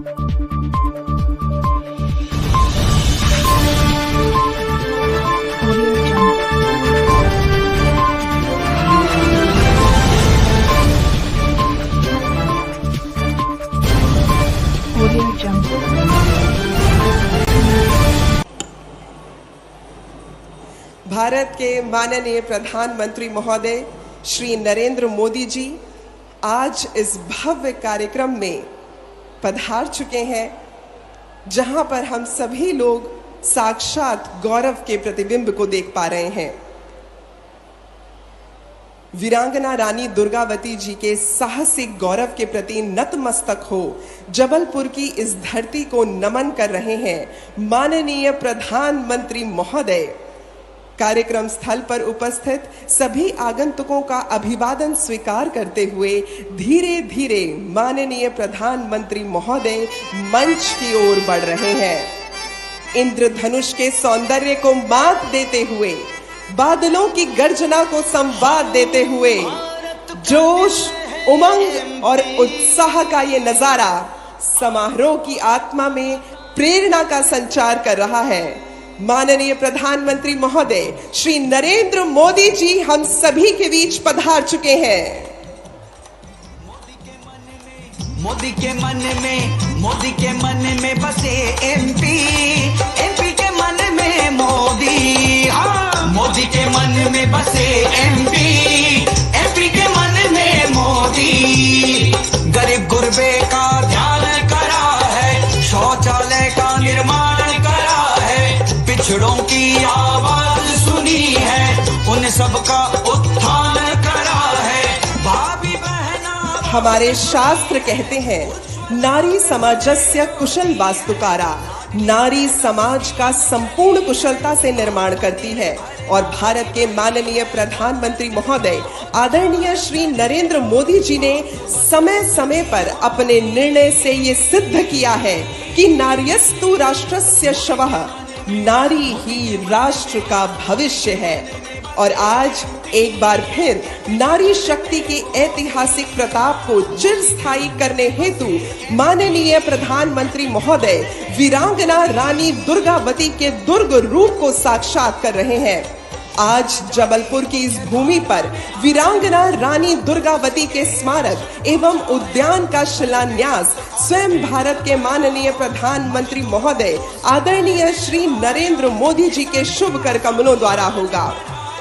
भारत के माननीय प्रधानमंत्री महोदय श्री नरेंद्र मोदी जी आज इस भव्य कार्यक्रम में पधार चुके हैं, जहां पर हम सभी लोग साक्षात गौरव के प्रतिबिंब को देख पा रहे हैं। वीरांगना रानी दुर्गावती जी के साहसिक गौरव के प्रति नतमस्तक हो जबलपुर की इस धरती को नमन कर रहे हैं माननीय प्रधानमंत्री महोदय। कार्यक्रम स्थल पर उपस्थित सभी आगंतुकों का अभिवादन स्वीकार करते हुए धीरे धीरे माननीय प्रधानमंत्री महोदय मंच की ओर बढ़ रहे हैं। इंद्रधनुष के सौंदर्य को मात देते हुए, बादलों की गर्जना को संवाद देते हुए, जोश, उमंग और उत्साह का ये नजारा समारोह की आत्मा में प्रेरणा का संचार कर रहा है। माननीय प्रधानमंत्री महोदय श्री नरेंद्र मोदी जी हम सभी के बीच पधार चुके हैं। मोदी के मन में बसे एमपी के मन में मोदी। हाँ, मोदी के मन में बसे एमपी के मन में मोदी। गरीब गुरबे का ध्यान करा है, शौचालय का निर्माण करा है, पिछड़ों की आवाज सुनी है, उन सबका उत्थान करा है। भाभी बहना हमारे शास्त्र कहते हैं, नारी समाजस्य कुशल वास्तुकारा। नारी समाज का संपूर्ण कुशलता से निर्माण करती है और भारत के माननीय प्रधानमंत्री महोदय आदरणीय श्री नरेंद्र मोदी जी ने समय समय पर अपने निर्णय से ये सिद्ध किया है कि नार्यस्तु राष्ट्रस्य शवः, नारी ही राष्ट्र का भविष्य है। और आज एक बार फिर नारी शक्ति की ऐतिहासिक प्रताप को चिरस्थायी करने हेतु माननीय प्रधानमंत्री महोदय वीरांगना रानी दुर्गावती के दुर्ग रूप को साक्षात कर रहे हैं। आज जबलपुर की इस भूमि पर वीरांगना रानी दुर्गावती के स्मारक एवं उद्यान का शिलान्यास स्वयं भारत के माननीय प्रधानमंत्री महोदय आदरणीय श्री नरेंद्र मोदी जी के शुभ कर कमलों द्वारा होगा।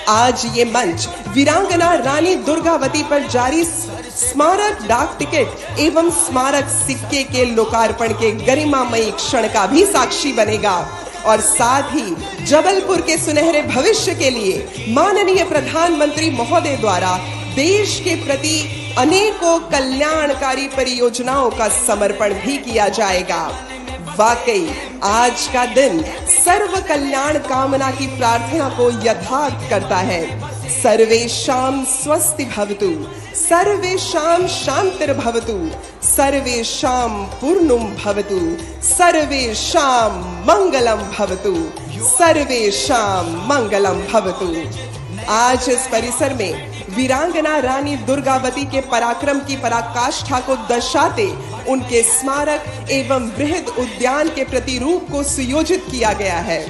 आज ये मंच वीरांगना रानी दुर्गावती पर जारी स्मारक डाक टिकट एवं स्मारक सिक्के के लोकार्पण के गरिमामयी क्षण का भी साक्षी बनेगा और साथ ही जबलपुर के सुनहरे भविष्य के लिए माननीय प्रधानमंत्री महोदय द्वारा देश के प्रति अनेकों कल्याणकारी परियोजनाओं का समर्पण भी किया जाएगा। वाकई आज का दिन सर्व कल्याण कामना की प्रार्थना को यथार्थ करता है। सर्वेषां स्वस्ति भवतु, सर्वेषां शांतिर्भवतु, सर्वेषां पूर्णं भवतु, सर्वेषां मंगलम भवतु, सर्वेषां मंगलम भवतु। आज इस परिसर में वीरांगना रानी दुर्गावती के पराक्रम की पराकाष्ठा को दर्शाते उनके स्मारक एवं बृहद उद्यान के प्रतिरूप को सुयोजित किया गया है।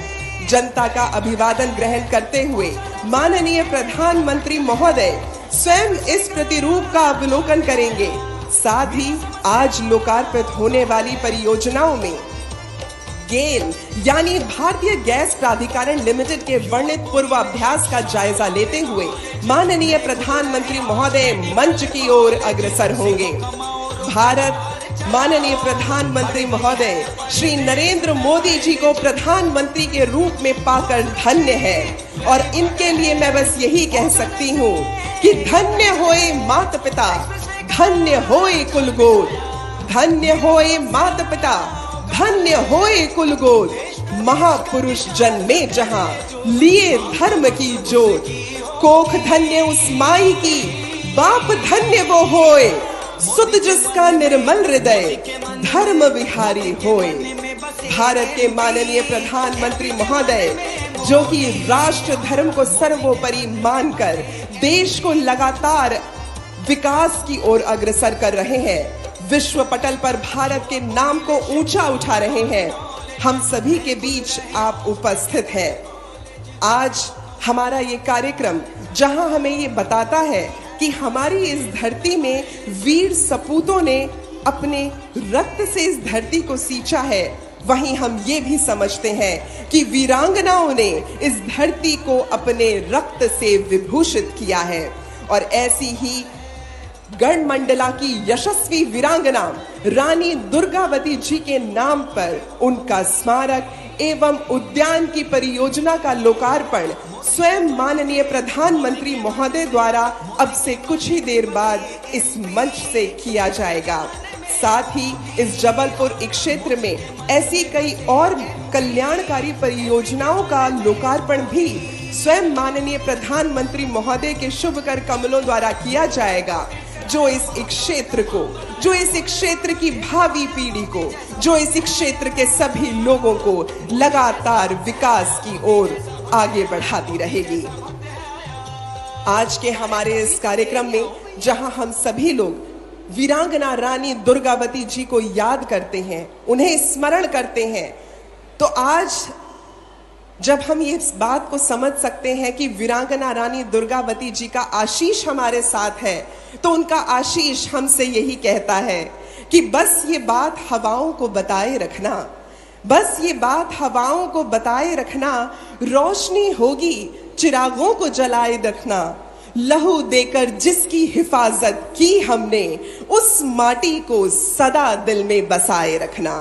जनता का अभिवादन ग्रहण करते हुए माननीय प्रधानमंत्री महोदय स्वयं इस प्रतिरूप का अवलोकन करेंगे। साथ ही आज लोकार्पित होने वाली परियोजनाओं में गेल यानी भारतीय गैस प्राधिकरण लिमिटेड के वर्णित पूर्वाभ्यास का जायजा लेते हुए माननीय प्रधानमंत्री महोदय मंच की ओर अग्रसर होंगे। भारत माननीय प्रधानमंत्री महोदय श्री नरेंद्र मोदी जी को प्रधानमंत्री के रूप में पाकर धन्य है और इनके लिए मैं बस यही कह सकती हूँ कि धन्य होए माता पिता, धन्य होए कुल गोद, धन्य होए माता पिता, धन्य होए कुल गोद। महापुरुष जन्मे जहां लिए धर्म की जोत, कोख धन्य उस माई की, बाप धन्य वो होए, सुत जिसका निर्मल हृदय धर्म विहारी होए। भारत के माननीय प्रधानमंत्री महोदय जो कि राष्ट्र धर्म को सर्वोपरि मानकर देश को लगातार विकास की ओर अग्रसर कर रहे हैं, विश्व पटल पर भारत के नाम को ऊंचा उठा रहे हैं। हम सभी के बीच आप उपस्थित हैं। आज हमारा ये कार्यक्रम जहां हमें ये बताता है कि हमारी इस धरती में वीर सपूतों ने अपने रक्त से इस धरती को सींचा है, वहीं हम ये भी समझते हैं कि वीरांगनाओं ने इस धरती को अपने रक्त से विभूषित किया है। और ऐसी ही गणमंडला की यशस्वी वीरांगना रानी दुर्गावती जी के नाम पर उनका स्मारक एवं उद्यान की परियोजना का लोकार्पण स्वयं माननीय प्रधानमंत्री महोदय द्वारा अब से कुछ ही देर बाद इस मंच से किया जाएगा। साथ ही इस जबलपुर क्षेत्र में ऐसी कई और कल्याणकारी परियोजनाओं का लोकार्पण भी स्वयं माननीय प्रधानमंत्री महोदय के शुभ कर कमलों द्वारा किया जाएगा, जो इस क्षेत्र को, जो इस क्षेत्र की भावी पीढ़ी को, जो इस क्षेत्र के सभी लोगों को लगातार विकास की ओर आगे बढ़ाती रहेगी। आज के हमारे इस कार्यक्रम में जहां हम सभी लोग वीरांगना रानी दुर्गावती जी को याद करते हैं, उन्हें स्मरण करते हैं, तो आज जब हम ये इस बात को समझ सकते हैं कि वीरांगना रानी दुर्गावती जी का आशीष हमारे साथ है, तो उनका आशीष हमसे यही कहता है कि बस ये बात हवाओं को बताए रखना, बस ये बात हवाओं को बताए रखना, रोशनी होगी चिरागों को जलाए रखना, लहू देकर जिसकी हिफाजत की हमने, उस माटी को सदा दिल में बसाए रखना।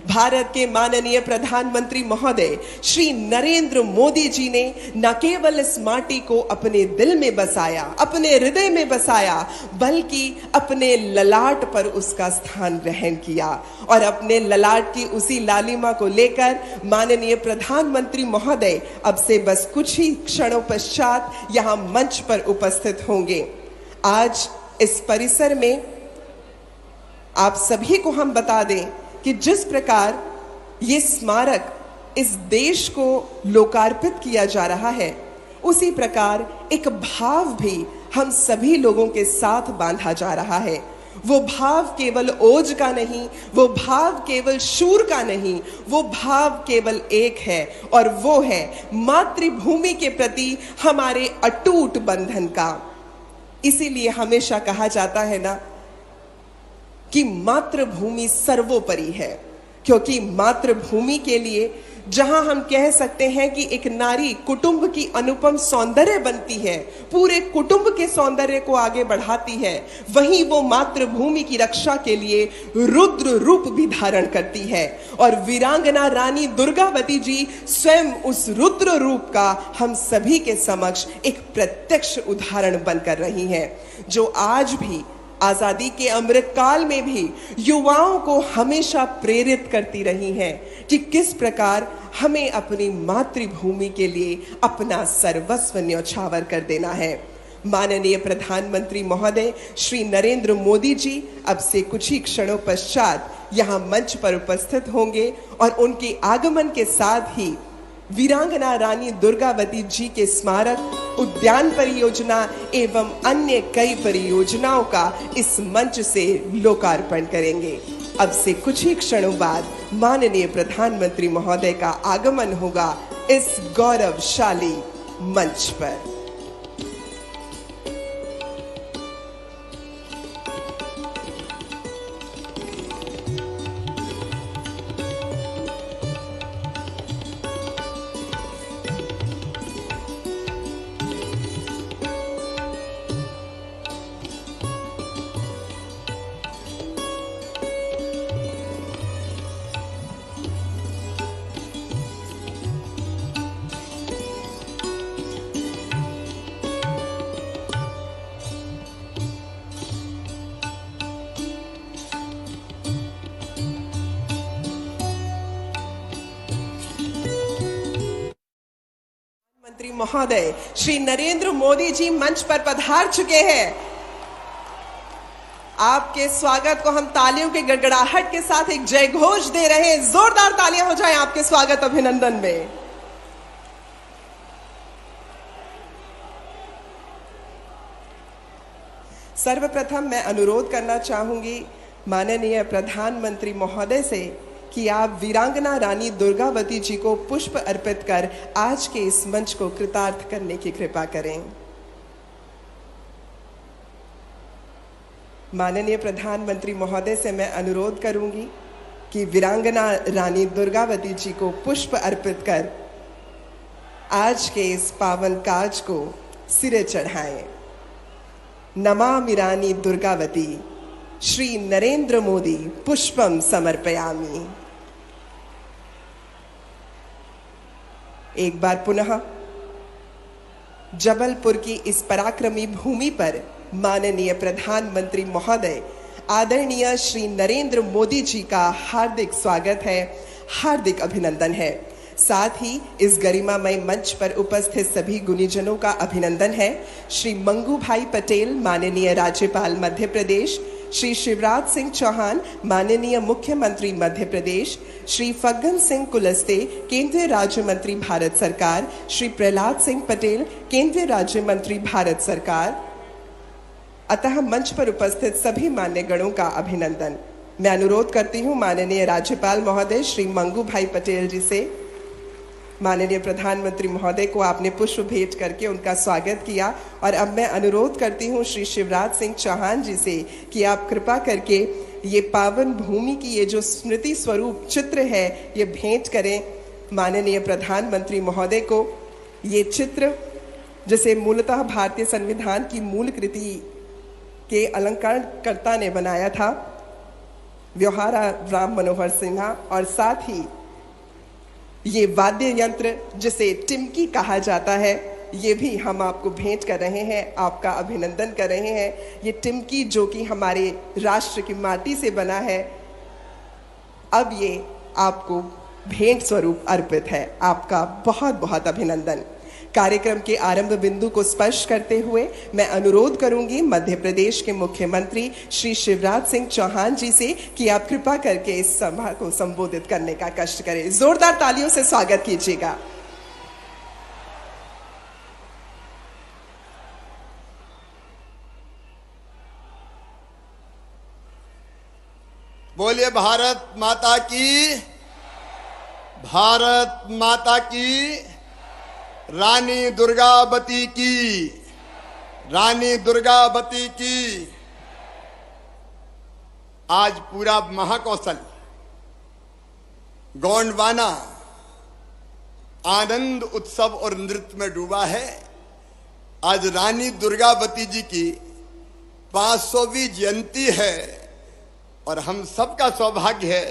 भारत के माननीय प्रधानमंत्री महोदय श्री नरेंद्र मोदी जी ने न केवल इस माटी को अपने दिल में बसाया, अपने हृदय में बसाया, बल्कि अपने ललाट पर उसका स्थान ग्रहण किया। और अपने ललाट की उसी लालिमा को लेकर माननीय प्रधानमंत्री महोदय अब से बस कुछ ही क्षणों पश्चात यहाँ मंच पर उपस्थित होंगे। आज इस परिसर में आप सभी को हम बता दें कि जिस प्रकार ये स्मारक इस देश को लोकार्पित किया जा रहा है, उसी प्रकार एक भाव भी हम सभी लोगों के साथ बांधा जा रहा है। वो भाव केवल ओज का नहीं, वो भाव केवल शूर का नहीं, वो भाव केवल एक है, और वो है मातृभूमि के प्रति हमारे अटूट बंधन का। इसीलिए हमेशा कहा जाता है ना कि मातृभूमि सर्वोपरि है, क्योंकि मातृभूमि के लिए जहां हम कह सकते हैं कि एक नारी कुटुंब की अनुपम सौंदर्य बनती है, पूरे कुटुंब के सौंदर्य को आगे बढ़ाती है, वहीं वो मातृभूमि की रक्षा के लिए रुद्र रूप भी धारण करती है। और वीरांगना रानी दुर्गावती जी स्वयं उस रुद्र रूप का हम सभी के समक्ष एक प्रत्यक्ष उदाहरण बनकर रही हैं, जो आज भी आजादी के अमृत काल में भी युवाओं को हमेशा प्रेरित करती रही हैं कि किस प्रकार हमें अपनी मातृभूमि के लिए अपना सर्वस्व न्यौछावर कर देना है। माननीय प्रधानमंत्री महोदय श्री नरेंद्र मोदी जी अब से कुछ ही क्षणों पश्चात यहाँ मंच पर उपस्थित होंगे, और उनके आगमन के साथ ही वीरांगना रानी दुर्गावती जी के स्मारक, उद्यान परियोजना एवं अन्य कई परियोजनाओं का इस मंच से लोकार्पण करेंगे। अब से कुछ ही क्षणों बाद माननीय प्रधानमंत्री महोदय का आगमन होगा इस गौरवशाली मंच पर। मंत्री महोदय श्री नरेंद्र मोदी जी मंच पर पधार चुके हैं। आपके स्वागत को हम तालियों के गड़गड़ाहट के साथ एक जय घोष दे रहे हैं। जोरदार तालियां हो जाएं आपके स्वागत अभिनंदन में। सर्वप्रथम मैं अनुरोध करना चाहूंगी माननीय प्रधानमंत्री महोदय से कि आप वीरांगना रानी दुर्गावती जी को पुष्प अर्पित कर आज के इस मंच को कृतार्थ करने की कृपा करें। माननीय प्रधानमंत्री महोदय से मैं अनुरोध करूंगी कि वीरांगना रानी दुर्गावती जी को पुष्प अर्पित कर आज के इस पावन काज को सिरे चढ़ाएं। नमामि रानी दुर्गावती, श्री नरेंद्र मोदी पुष्पम समर्पयामि। एक बार पुनः जबलपुर की इस पराक्रमी भूमि पर माननीय प्रधानमंत्री महोदय आदरणीय श्री नरेंद्र मोदी जी का हार्दिक स्वागत है, हार्दिक अभिनंदन है। साथ ही इस गरिमामय मंच पर उपस्थित सभी गुणीजनों का अभिनंदन है। श्री मंगू भाई पटेल माननीय राज्यपाल मध्य प्रदेश, श्री शिवराज सिंह चौहान माननीय मुख्यमंत्री मध्य प्रदेश, श्री फग्गन सिंह कुलस्ते केंद्रीय राज्य मंत्री भारत सरकार, श्री प्रहलाद सिंह पटेल केंद्रीय राज्य मंत्री भारत सरकार, अतः मंच पर उपस्थित सभी मान्य गणों का अभिनंदन। मैं अनुरोध करती हूं माननीय राज्यपाल महोदय श्री मंगू भाई पटेल जी से, माननीय प्रधानमंत्री महोदय को आपने पुष्प भेंट करके उनका स्वागत किया, और अब मैं अनुरोध करती हूं श्री शिवराज सिंह चौहान जी से कि आप कृपा करके ये पावन भूमि की ये जो स्मृति स्वरूप चित्र है ये भेंट करें माननीय प्रधानमंत्री महोदय को। ये चित्र जिसे मूलतः भारतीय संविधान की मूल कृति के अलंकरणकर्ता ने बनाया था, व्यवहारा राम मनोहर सिन्हा, और साथ ही ये वाद्य यंत्र जिसे टिमकी कहा जाता है ये भी हम आपको भेंट कर रहे हैं, आपका अभिनंदन कर रहे हैं। ये टिमकी जो कि हमारे राष्ट्र की माटी से बना है, अब ये आपको भेंट स्वरूप अर्पित है। आपका बहुत बहुत अभिनंदन। कार्यक्रम के आरंभ बिंदु को स्पर्श करते हुए मैं अनुरोध करूंगी मध्य प्रदेश के मुख्यमंत्री श्री शिवराज सिंह चौहान जी से कि आप कृपा करके इस सभा को संबोधित करने का कष्ट करें। जोरदार तालियों से स्वागत कीजिएगा। बोलिए भारत माता की, भारत माता की, रानी दुर्गावती की, रानी दुर्गावती की। आज पूरा महाकौशल गोंडवाना आनंद उत्सव और नृत्य में डूबा है। आज रानी दुर्गावती जी की 500वीं जयंती है और हम सबका सौभाग्य है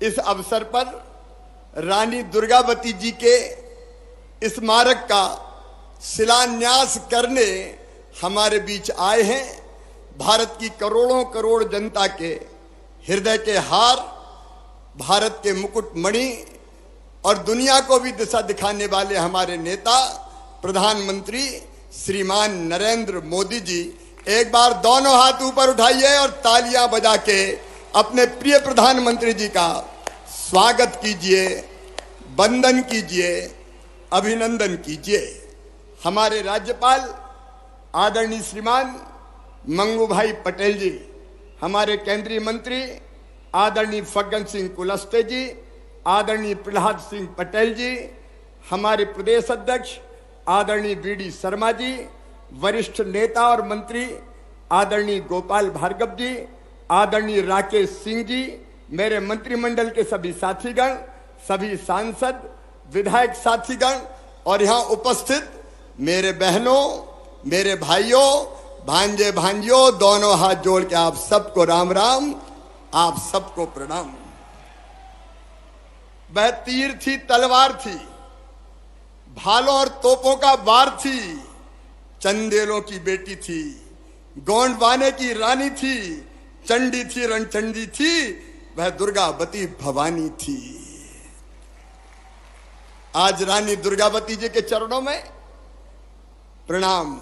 इस अवसर पर रानी दुर्गावती जी के स्मारक का शिलान्यास करने हमारे बीच आए हैं। भारत की करोड़ों करोड़ जनता के हृदय के हार, भारत के मुकुटमणि और दुनिया को भी दिशा दिखाने वाले हमारे नेता प्रधानमंत्री श्रीमान नरेंद्र मोदी जी, एक बार दोनों हाथ ऊपर उठाइए और तालियां बजा के अपने प्रिय प्रधानमंत्री जी का स्वागत कीजिए, वंदन कीजिए, अभिनंदन कीजिए। हमारे राज्यपाल आदरणीय श्रीमान मंगू भाई पटेल जी, हमारे केंद्रीय मंत्री आदरणीय फग्गन सिंह कुलस्ते जी, आदरणीय प्रहलाद सिंह पटेल जी, हमारे प्रदेश अध्यक्ष आदरणीय बीडी शर्मा जी, वरिष्ठ नेता और मंत्री आदरणीय गोपाल भार्गव जी, आदरणीय राकेश सिंह जी, मेरे मंत्रिमंडल के सभी साथीगण, सभी सांसद, विधायक साथीगण और यहाँ उपस्थित मेरे बहनों, मेरे भाइयों, भांजे भांजियों, दोनों हाथ जोड़ के आप सबको राम राम, आप सबको प्रणाम। वह तीर थी, तलवार थी, भालों और तोपों का वार थी, चंदेलों की बेटी थी, गोंडवाने की रानी थी, चंडी थी, रणचंडी थी, वह दुर्गावती भवानी थी। आज रानी दुर्गावती जी के चरणों में प्रणाम।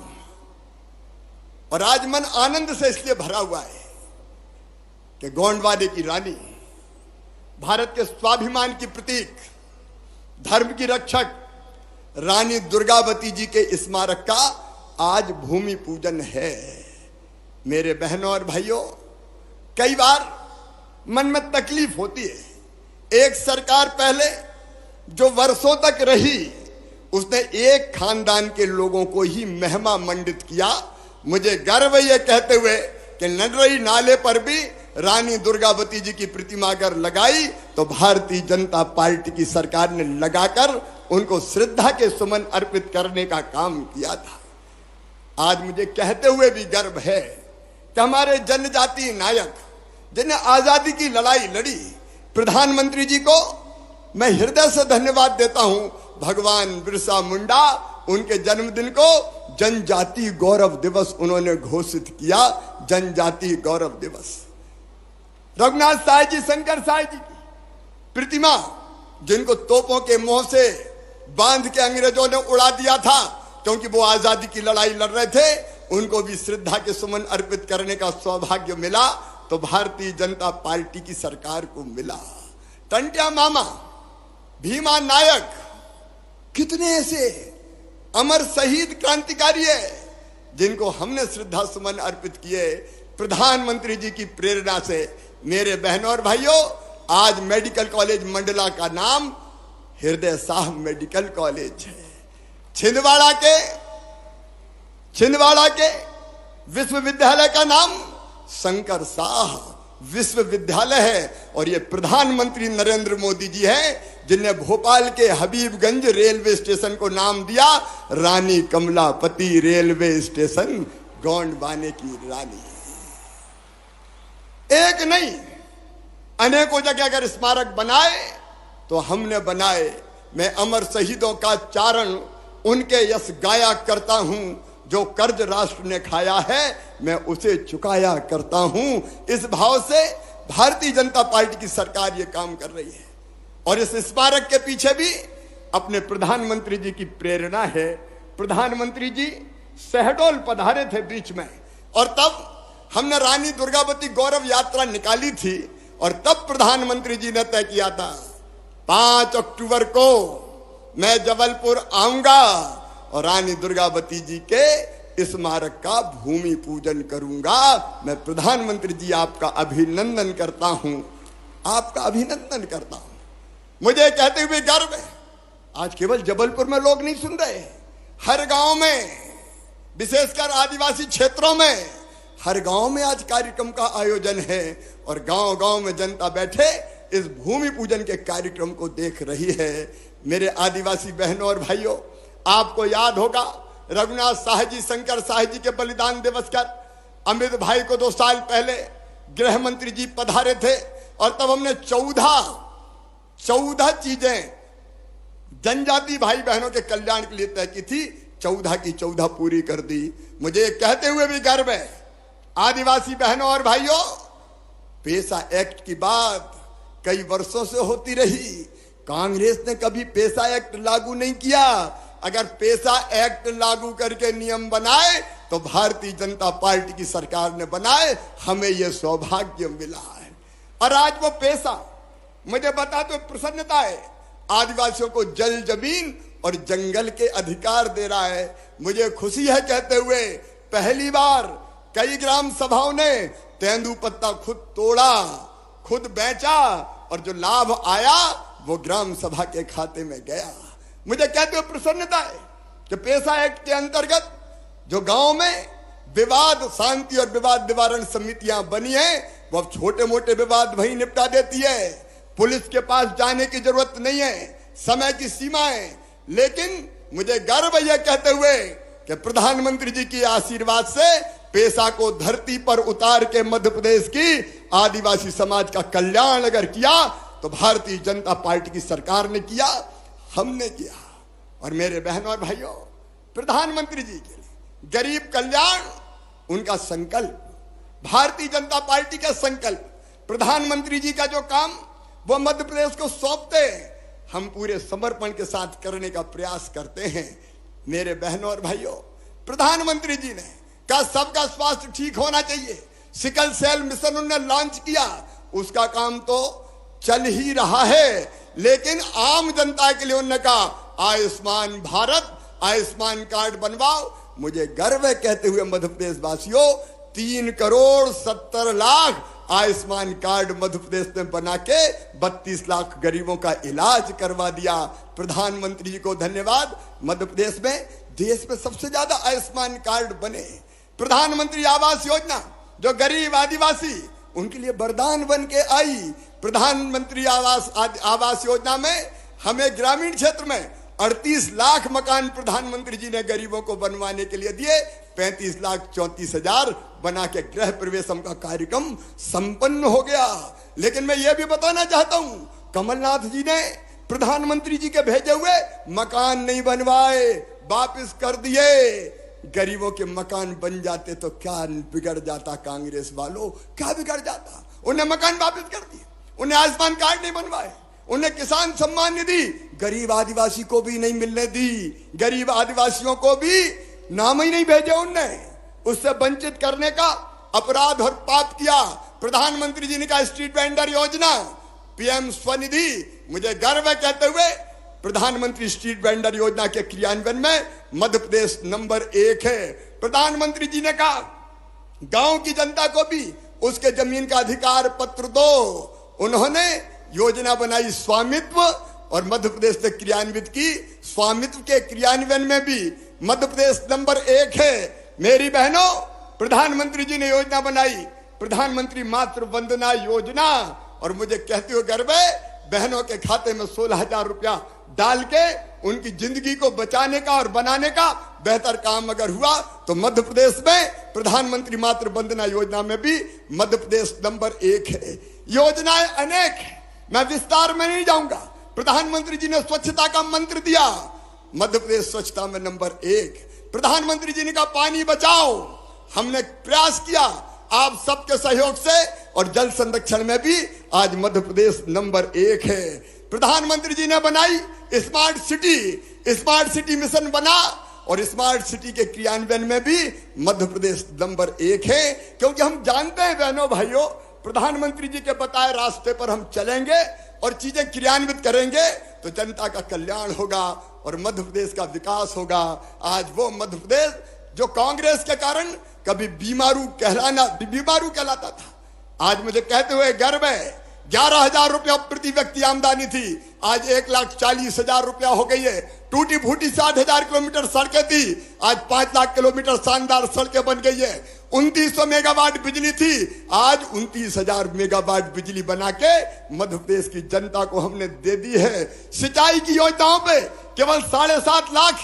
और आज मन आनंद से इसलिए भरा हुआ है कि गोंडवाने की रानी, भारत के स्वाभिमान की प्रतीक, धर्म की रक्षक रानी दुर्गावती जी के स्मारक का आज भूमि पूजन है। मेरे बहनों और भाइयों, कई बार मन में तकलीफ होती है। एक सरकार पहले जो वर्षों तक रही, उसने एक खानदान के लोगों को ही महिमा मंडित किया। मुझे गर्व है ये कहते हुए कि नडरई नाले पर भी रानी दुर्गावती जी की प्रतिमा अगर लगाई तो भारतीय जनता पार्टी की सरकार ने लगाकर उनको श्रद्धा के सुमन अर्पित करने का काम किया था। आज मुझे कहते हुए भी गर्व है कि हमारे जनजातीय नायक जिन्हें आजादी की लड़ाई लड़ी, प्रधानमंत्री जी को मैं हृदय से धन्यवाद देता हूं। भगवान बिरसा मुंडा, उनके जन्मदिन को जनजातीय गौरव दिवस उन्होंने घोषित किया, जनजातीय गौरव दिवस। रघुनाथ साहब जी, शंकर साहब जी की प्रतिमा, जिनको तोपों के मुंह से बांध के अंग्रेजों ने उड़ा दिया था क्योंकि वो आजादी की लड़ाई लड़ रहे थे, उनको भी श्रद्धा के सुमन अर्पित करने का सौभाग्य मिला तो भारतीय जनता पार्टी की सरकार को मिला। टंट्या मामा, भीमा नायक, कितने ऐसे अमर शहीद क्रांतिकारी है जिनको हमने श्रद्धा सुमन अर्पित किए। प्रधानमंत्री जी की प्रेरणा से मेरे बहनों और भाइयों, आज मेडिकल कॉलेज मंडला का नाम हृदय शाह मेडिकल कॉलेज है। छिंदवाड़ा के विश्वविद्यालय का नाम शंकर शाह विश्वविद्यालय है। और ये प्रधानमंत्री नरेंद्र मोदी जी हैं जिनने भोपाल के हबीबगंज रेलवे स्टेशन को नाम दिया रानी कमलापति रेलवे स्टेशन, गोंड बाने की रानी। एक नहीं, अनेकों जगह अगर स्मारक बनाए तो हमने बनाए। मैं अमर शहीदों का चारण, उनके यश गाया करता हूं। जो कर्ज राष्ट्र ने खाया है मैं उसे चुकाया करता हूं। इस भाव से भारतीय जनता पार्टी की सरकार ये काम कर रही है। और इस स्मारक के पीछे भी अपने प्रधानमंत्री जी की प्रेरणा है। प्रधानमंत्री जी शहडोल पधारे थे बीच में, और तब हमने रानी दुर्गावती गौरव यात्रा निकाली थी। और तब प्रधानमंत्री जी ने तय किया था 5 अक्टूबर को मैं जबलपुर आऊंगा और रानी दुर्गावती जी के स्मारक का भूमि पूजन करूंगा। मैं प्रधानमंत्री जी आपका अभिनंदन करता हूं, आपका अभिनंदन करता हूं। मुझे कहते हुए गर्व है, आज केवल जबलपुर में लोग नहीं सुन रहे, हर गांव में, विशेषकर आदिवासी क्षेत्रों में, हर गांव में आज कार्यक्रम का आयोजन है। और गांव गांव में जनता बैठे इस भूमि पूजन के कार्यक्रम को देख रही है। मेरे आदिवासी बहनों और भाइयों, आपको याद होगा रघुनाथ साहब जी, शंकर साहब जी के बलिदान दिवस पर अमित भाई को 2 साल पहले गृह मंत्री जी पधारे थे। और तब हमने 14 चीजें जनजाति भाई बहनों के कल्याण के लिए तय की थी। 14 की 14 पूरी कर दी। मुझे कहते हुए भी गर्व है, आदिवासी बहनों और भाइयों, पेशा एक्ट की बात कई वर्षों से होती रही। कांग्रेस ने कभी पेशा एक्ट लागू नहीं किया। अगर पेशा एक्ट लागू करके नियम बनाए तो भारतीय जनता पार्टी की सरकार ने बनाए, हमें यह सौभाग्य मिला है। और आज वो पेशा, मुझे बता दो, प्रसन्नता है, आदिवासियों को जल, जमीन और जंगल के अधिकार दे रहा है। मुझे खुशी है कहते हुए पहली बार कई ग्राम सभाओं ने तेंदुपत्ता खुद तोड़ा, खुद बेचा, और जो लाभ आया वो ग्राम सभा के खाते में गया। मुझे कहते हुए प्रसन्नता है कि पेशा एक्ट के अंतर्गत जो गांव में विवाद शांति और विवाद निवारण समितियां बनी हैं, वो अब छोटे मोटे विवाद वहीं निपटा देती है। पुलिस के पास जाने की जरूरत नहीं है, समय की सीमा है। लेकिन मुझे गर्व यह कहते हुए कि प्रधानमंत्री जी के आशीर्वाद से पेशा को धरती पर उतार के मध्य प्रदेश की आदिवासी समाज का कल्याण अगर किया तो भारतीय जनता पार्टी की सरकार ने किया, हमने किया। और मेरे बहनों और भाइयों, प्रधानमंत्री जी के लिए गरीब कल्याण उनका संकल्प, भारतीय जनता पार्टी का संकल्प, प्रधानमंत्री जी का जो काम वो मध्य प्रदेश को सौंपते हैं, हम पूरे समर्पण के साथ करने का प्रयास करते हैं। मेरे बहनों और भाइयों, प्रधानमंत्री जी ने कहा सबका स्वास्थ्य ठीक होना चाहिए। सिकल सेल मिशन उन्होंने लॉन्च किया, उसका काम तो चल ही रहा है। लेकिन आम जनता के लिए उन्होंने कहा आयुष्मान भारत, आयुष्मान कार्ड बनवाओ। मुझे गर्व है कहते हुए मध्य प्रदेश वासियों, 3 करोड़ 70 लाख आयुष्मान कार्ड मध्य प्रदेश में बना के 32 लाख गरीबों का इलाज करवा दिया। प्रधानमंत्री जी को धन्यवाद। मध्य प्रदेश में देश में सबसे ज्यादा आयुष्मान कार्ड बने। प्रधानमंत्री आवास योजना जो गरीब आदिवासी उनके लिए वरदान बन के आई। प्रधानमंत्री आवास योजना में हमें ग्रामीण क्षेत्र में 38 लाख मकान प्रधानमंत्री जी ने गरीबों को बनवाने के लिए दिए। 35,34,000 बना के गृह प्रवेशम का कार्यक्रम संपन्न हो गया। लेकिन मैं ये भी बताना चाहता हूं, कमलनाथ जी ने प्रधानमंत्री जी के भेजे हुए मकान नहीं बनवाए, वापस कर दिए। गरीबों के मकान बन जाते तो क्या बिगड़ जाता कांग्रेस वालों, क्या बिगड़ जाता। उन्हें मकान वापस कर दिए, उन्हें आयुष्मान कार्ड नहीं बनवाए, उन्हें किसान सम्मान निधि गरीब आदिवासी को भी नहीं मिलने दी, गरीब आदिवासियों को भी नाम ही नहीं भेजे उनने। उससे वंचित करने का अपराध और पाप किया। प्रधानमंत्री जी ने कहा स्ट्रीट वेंडर योजना, पीएम स्वनिधि, मुझे गर्व है कहते हुए प्रधानमंत्री स्ट्रीट वेंडर योजना के क्रियान्वयन में मध्य प्रदेश नंबर 1 है। प्रधानमंत्री जी ने कहा गांव की जनता को भी उसके जमीन का अधिकार पत्र दो। उन्होंने योजना बनाई स्वामित्व और मध्य प्रदेश ने क्रियान्वित की। स्वामित्व के क्रियान्वयन में भी मध्य प्रदेश नंबर 1 है। मेरी बहनों, प्रधानमंत्री जी ने योजना बनाई प्रधानमंत्री मातृ वंदना योजना, और मुझे कहते हुए गर्व है बहनों के खाते में 16,000 रुपया डाल के उनकी जिंदगी को बचाने का और बनाने का बेहतर काम अगर हुआ तो मध्य प्रदेश में प्रधानमंत्री मातृ वंदना योजना में भी मध्य प्रदेश नंबर 1 है। योजनाएं अनेक है, मैं विस्तार में नहीं जाऊंगा। प्रधानमंत्री जी ने स्वच्छता का मंत्र दिया, मध्य प्रदेश स्वच्छता में नंबर 1। प्रधानमंत्री जी ने कहा पानी बचाओ, हमने प्रयास किया आप सबके सहयोग से, और जल संरक्षण में भी आज मध्य प्रदेश नंबर 1 है। प्रधानमंत्री जी ने बनाई स्मार्ट सिटी मिशन बना, और स्मार्ट सिटी के क्रियान्वयन में भी मध्य प्रदेश नंबर 1 है। क्योंकि हम जानते हैं बहनों भाइयों, प्रधानमंत्री जी के बताए रास्ते पर हम चलेंगे और चीजें क्रियान्वित करेंगे तो जनता का कल्याण होगा और मध्य प्रदेश का विकास होगा। आज वो मध्य प्रदेश जो कांग्रेस के कारण कभी बीमारू कहलाता था, आज मुझे कहते हुए गर्व है 11,000 रुपया प्रति व्यक्ति आमदनी थी, आज 1,40,000 रुपया हो गई है। टूटी फूटी 60,000 किलोमीटर सड़कें थी, आज 5 लाख किलोमीटर शानदार सड़कें बन गई है। 2900 मेगावाट बिजली थी, आज 29,000 मेगावाट बिजली बना के मध्य प्रदेश की जनता को हमने दे दी है। सिंचाई की योजनाओं पे केवल 7.5 लाख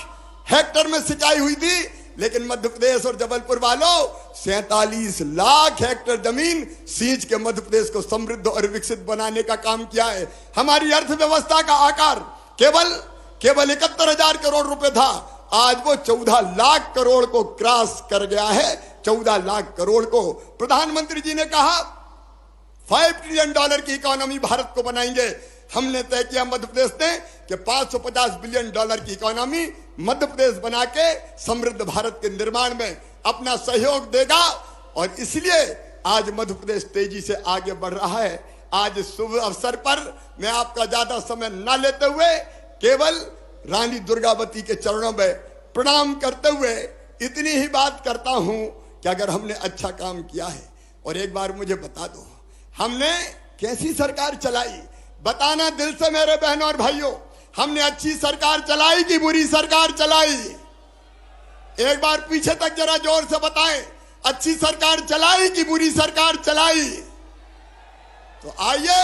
हेक्टेयर में सिंचाई हुई थी, लेकिन मध्य प्रदेश और जबलपुर वालों 47 लाख हेक्टेयर जमीन सींच के मध्य प्रदेश को समृद्ध और विकसित बनाने का काम किया है। हमारी अर्थव्यवस्था का आकार केवल 71,000 करोड़ रुपए था, आज वो 14 लाख करोड़ को क्रॉस कर गया है। 14 लाख करोड़ को प्रधानमंत्री जी ने कहा $5 ट्रिलियन की इकोनॉमी भारत को बनाएंगे। हमने तय किया मध्य प्रदेश ने कि $550 बिलियन की इकोनॉमी मध्य प्रदेश बना के समृद्ध भारत के निर्माण में अपना सहयोग देगा, और इसलिए आज मध्य प्रदेश तेजी से आगे बढ़ रहा है। आज शुभ अवसर पर मैं आपका ज्यादा समय न लेते हुए केवल रानी दुर्गावती के चरणों में प्रणाम करते हुए इतनी ही बात करता हूं कि अगर हमने अच्छा काम किया है, और एक बार मुझे बता दो हमने कैसी सरकार चलाई, बताना दिल से मेरे बहनों और भाइयों, हमने अच्छी सरकार चलाई कि बुरी सरकार चलाई? एक बार पीछे तक जरा जोर से बताएं, अच्छी सरकार चलाई कि बुरी सरकार चलाई? तो आइए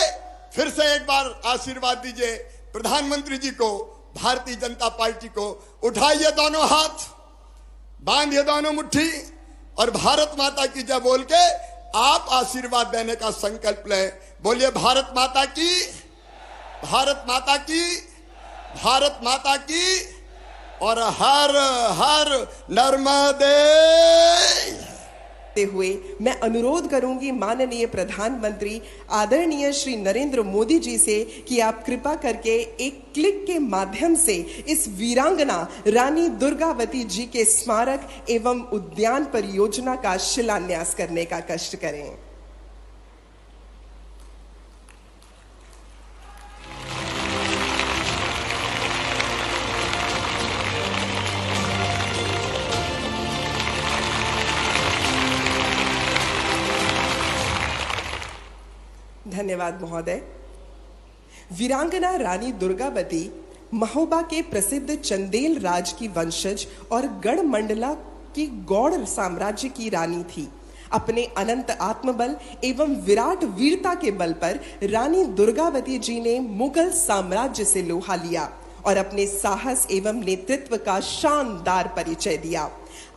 फिर से एक बार आशीर्वाद दीजिए प्रधानमंत्री जी को, भारतीय जनता पार्टी को। उठाइए दोनों हाथ, बांधिए दोनों मुट्ठी, और भारत माता की जय बोल के आप आशीर्वाद देने का संकल्प लें। बोलिए भारत माता की, भारत माता की, भारत माता की, और हर हर नर्मदे। हुए मैं अनुरोध करूंगी माननीय प्रधानमंत्री आदरणीय श्री नरेंद्र मोदी जी से कि आप कृपा करके एक क्लिक के माध्यम से इस वीरांगना रानी दुर्गावती जी के स्मारक एवं उद्यान परियोजना का शिलान्यास करने का कष्ट करें। धन्यवाद महोदय। वीरांगना रानी दुर्गावती महोबा के प्रसिद्ध चंदेल राज की वंशज और गढ़मंडला की गौड़ साम्राज्य की रानी थी। अपने अनंत आत्मबल एवं विराट वीरता के बल पर रानी दुर्गावती जी ने मुगल साम्राज्य से लोहा लिया और अपने साहस एवं नेतृत्व का शानदार परिचय दिया।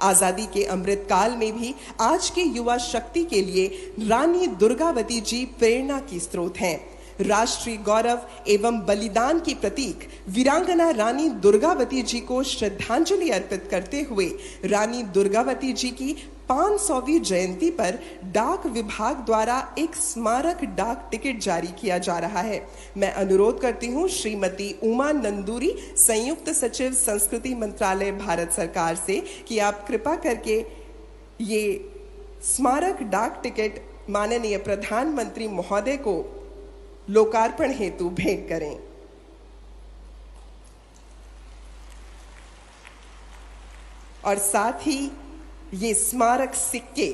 आजादी के अमृत काल में भी आज के युवा शक्ति के लिए रानी दुर्गावती जी प्रेरणा की स्रोत हैं। राष्ट्रीय गौरव एवं बलिदान की प्रतीक वीरांगना रानी दुर्गावती जी को श्रद्धांजलि अर्पित करते हुए रानी दुर्गावती जी की 500वीं जयंती पर डाक विभाग द्वारा एक स्मारक डाक टिकट जारी किया जा रहा है। मैं अनुरोध करती हूं श्रीमती उमा नंदूरी, संयुक्त सचिव संस्कृति मंत्रालय भारत सरकार से कि आप कृपा करके ये स्मारक डाक टिकट माननीय प्रधानमंत्री महोदय को लोकार्पण हेतु भेंट करें। और साथ ही ये स्मारक सिक्के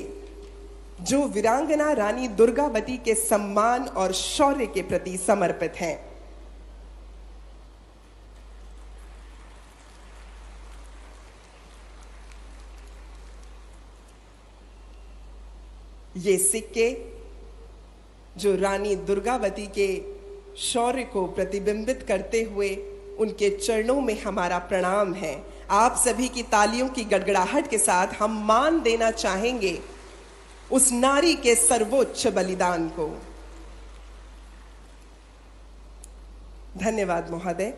जो वीरांगना रानी दुर्गावती के सम्मान और शौर्य के प्रति समर्पित हैं। ये सिक्के जो रानी दुर्गावती के शौर्य को प्रतिबिंबित करते हुए उनके चरणों में हमारा प्रणाम है। आप सभी की तालियों की गड़गड़ाहट के साथ हम मान देना चाहेंगे उस नारी के सर्वोच्च बलिदान को। धन्यवाद महोदय।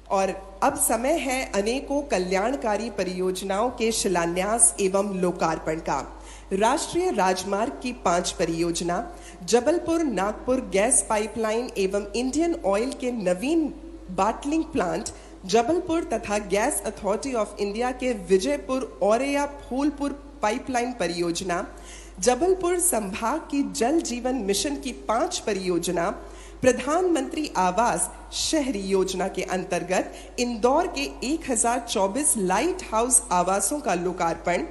और अब समय है अनेकों कल्याणकारी परियोजनाओं के शिलान्यास एवं लोकार्पण का। राष्ट्रीय राजमार्ग की 5 परियोजना, जबलपुर नागपुर गैस पाइपलाइन एवं इंडियन ऑयल के नवीन बाटलिंग प्लांट जबलपुर तथा गैस अथॉरिटी ऑफ इंडिया के विजयपुर औरैया फूलपुर पाइपलाइन परियोजना, जबलपुर संभाग की जल जीवन मिशन की 5 परियोजना, प्रधानमंत्री आवास शहरी योजना के अंतर्गत इंदौर के 1024 लाइट हाउस आवासों का लोकार्पण,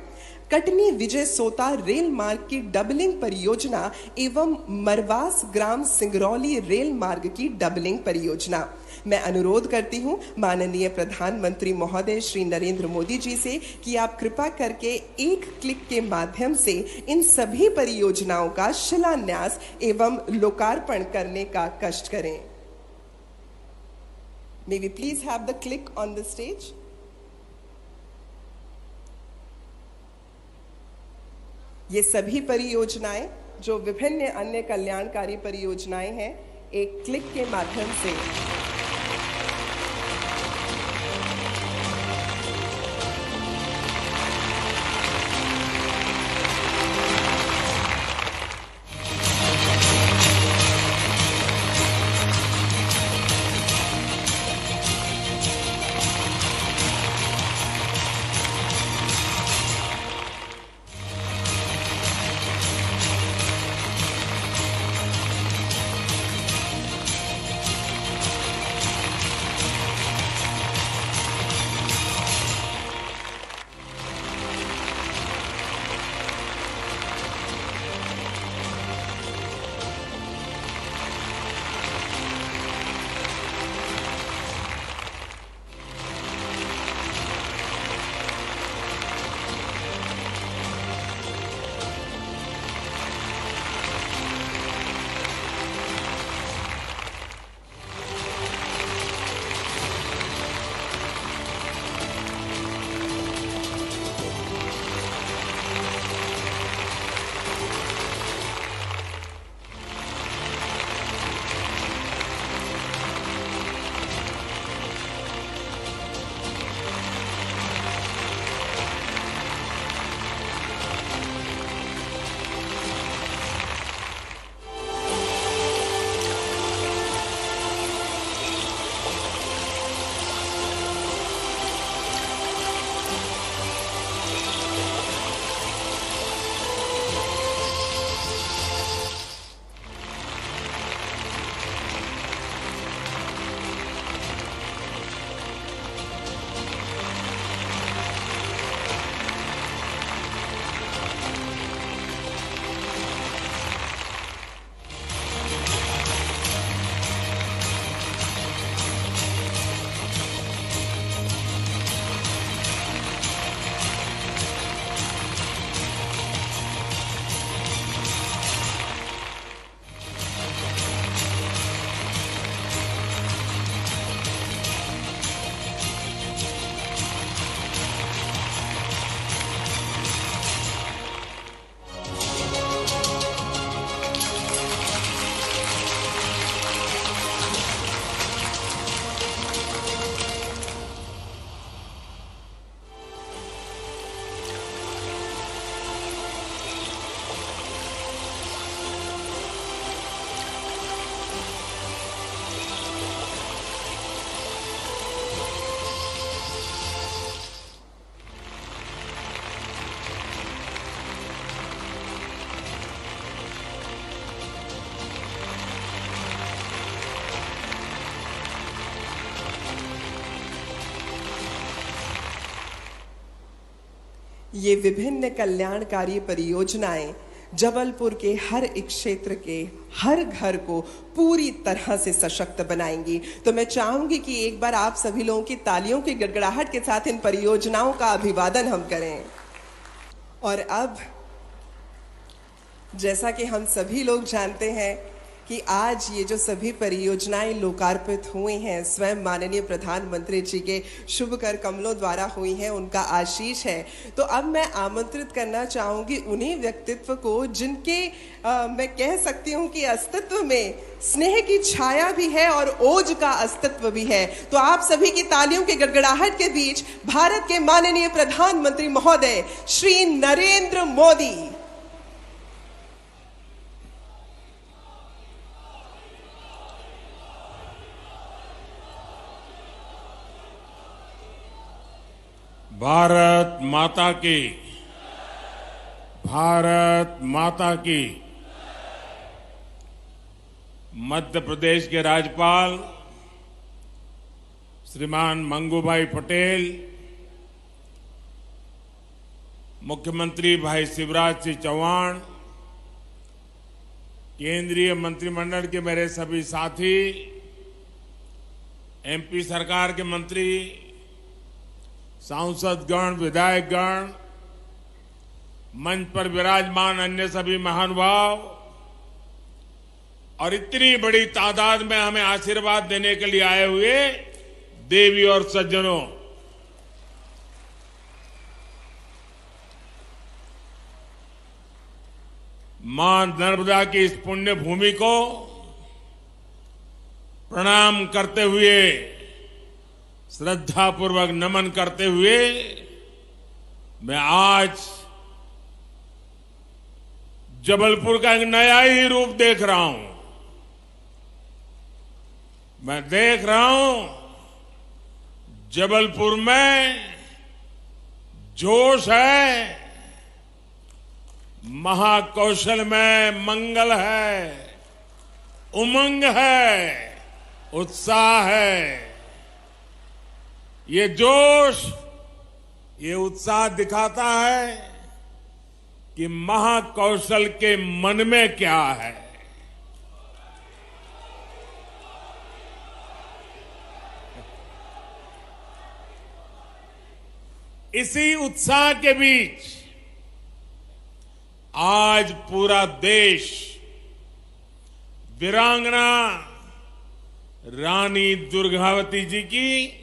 कटनी विजय सोता रेल मार्ग की डबलिंग परियोजना एवं मरवास ग्राम सिंगरौली रेल मार्ग की डबलिंग परियोजना। मैं अनुरोध करती हूं माननीय प्रधानमंत्री महोदय श्री नरेंद्र मोदी जी से कि आप कृपा करके एक क्लिक के माध्यम से इन सभी परियोजनाओं का शिलान्यास एवं लोकार्पण करने का कष्ट करें। May we please have the click on the stage? ये सभी परियोजनाएं जो विभिन्न अन्य कल्याणकारी परियोजनाएं हैं, एक क्लिक के माध्यम से ये विभिन्न कल्याणकारी परियोजनाएं जबलपुर के हर एक क्षेत्र के हर घर को पूरी तरह से सशक्त बनाएंगी। तो मैं चाहूंगी कि एक बार आप सभी लोगों की तालियों की गड़गड़ाहट के साथ इन परियोजनाओं का अभिवादन हम करें। और अब जैसा कि हम सभी लोग जानते हैं कि आज ये जो सभी परियोजनाएं लोकार्पित हुई हैं, स्वयं माननीय प्रधानमंत्री जी के शुभ कर कमलों द्वारा हुई हैं, उनका आशीष है। तो अब मैं आमंत्रित करना चाहूंगी उन्हीं व्यक्तित्व को जिनके मैं कह सकती हूं कि अस्तित्व में स्नेह की छाया भी है और ओज का अस्तित्व भी है। तो आप सभी की तालियों की गड़गड़ाहट के बीच भारत के माननीय प्रधानमंत्री महोदय श्री नरेंद्र मोदी। भारत माता की, भारत माता की। मध्य प्रदेश के राज्यपाल श्रीमान मंगूभाई पटेल, मुख्यमंत्री भाई शिवराज सिंह चौहान, केंद्रीय मंत्रिमंडल के मेरे सभी साथी, एमपी सरकार के मंत्री, सांसदगण, विधायकगण, मंच पर विराजमान अन्य सभी महानुभाव और इतनी बड़ी तादाद में हमें आशीर्वाद देने के लिए आए हुए देवी और सज्जनों, मां नर्मदा की इस पुण्य भूमि को प्रणाम करते हुए, श्रद्धापूर्वक नमन करते हुए मैं आज जबलपुर का एक नया ही रूप देख रहा हूं। मैं देख रहा हूं जबलपुर में जोश है, महाकौशल में मंगल है, उमंग है, उत्साह है। ये जोश, ये उत्साह दिखाता है कि महाकौशल के मन में क्या है। इसी उत्साह के बीच आज पूरा देश वीरांगना रानी दुर्गावती जी की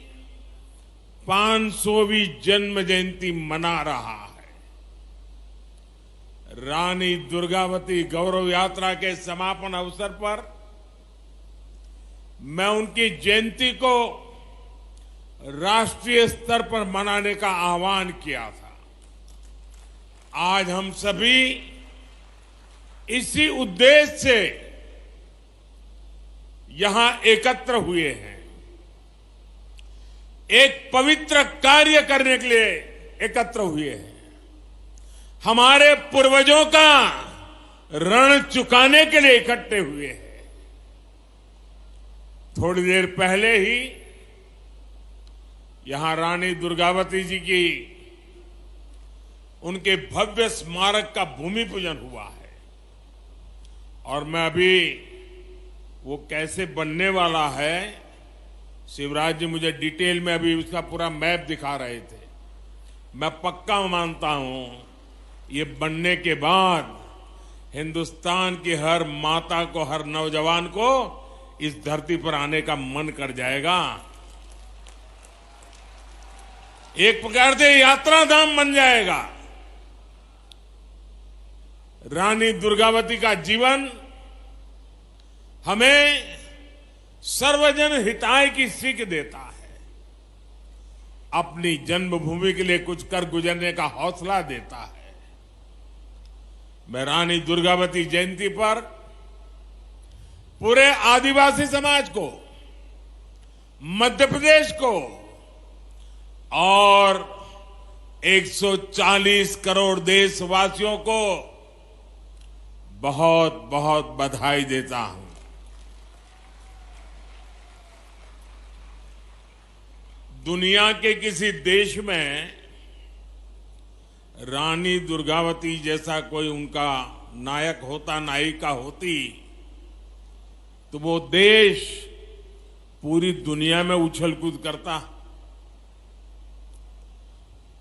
500वीं जन्म जयंती मना रहा है। रानी दुर्गावती गौरव यात्रा के समापन अवसर पर मैं उनकी जयंती को राष्ट्रीय स्तर पर मनाने का आह्वान किया था। आज हम सभी इसी उद्देश्य से यहां एकत्र हुए हैं, एक पवित्र कार्य करने के लिए एकत्र हुए हैं, हमारे पूर्वजों का ऋण चुकाने के लिए इकट्ठे हुए हैं। थोड़ी देर पहले ही यहां रानी दुर्गावती जी की उनके भव्य स्मारक का भूमि पूजन हुआ है और मैं अभी वो कैसे बनने वाला है, शिवराज जी मुझे डिटेल में अभी उसका पूरा मैप दिखा रहे थे। मैं पक्का मानता हूं ये बनने के बाद हिंदुस्तान की हर माता को, हर नौजवान को इस धरती पर आने का मन कर जाएगा। एक प्रकार से यात्रा धाम बन जाएगा। रानी दुर्गावती का जीवन हमें सर्वजन हिताय की सीख देता है, अपनी जन्मभूमि के लिए कुछ कर गुजरने का हौसला देता है। मैं रानी दुर्गावती जयंती पर पूरे आदिवासी समाज को, मध्य प्रदेश को और 140 करोड़ देशवासियों को बहुत बहुत बधाई देता हूं। दुनिया के किसी देश में रानी दुर्गावती जैसा कोई उनका नायक होता, नायिका होती, तो वो देश पूरी दुनिया में उछल कूद करता।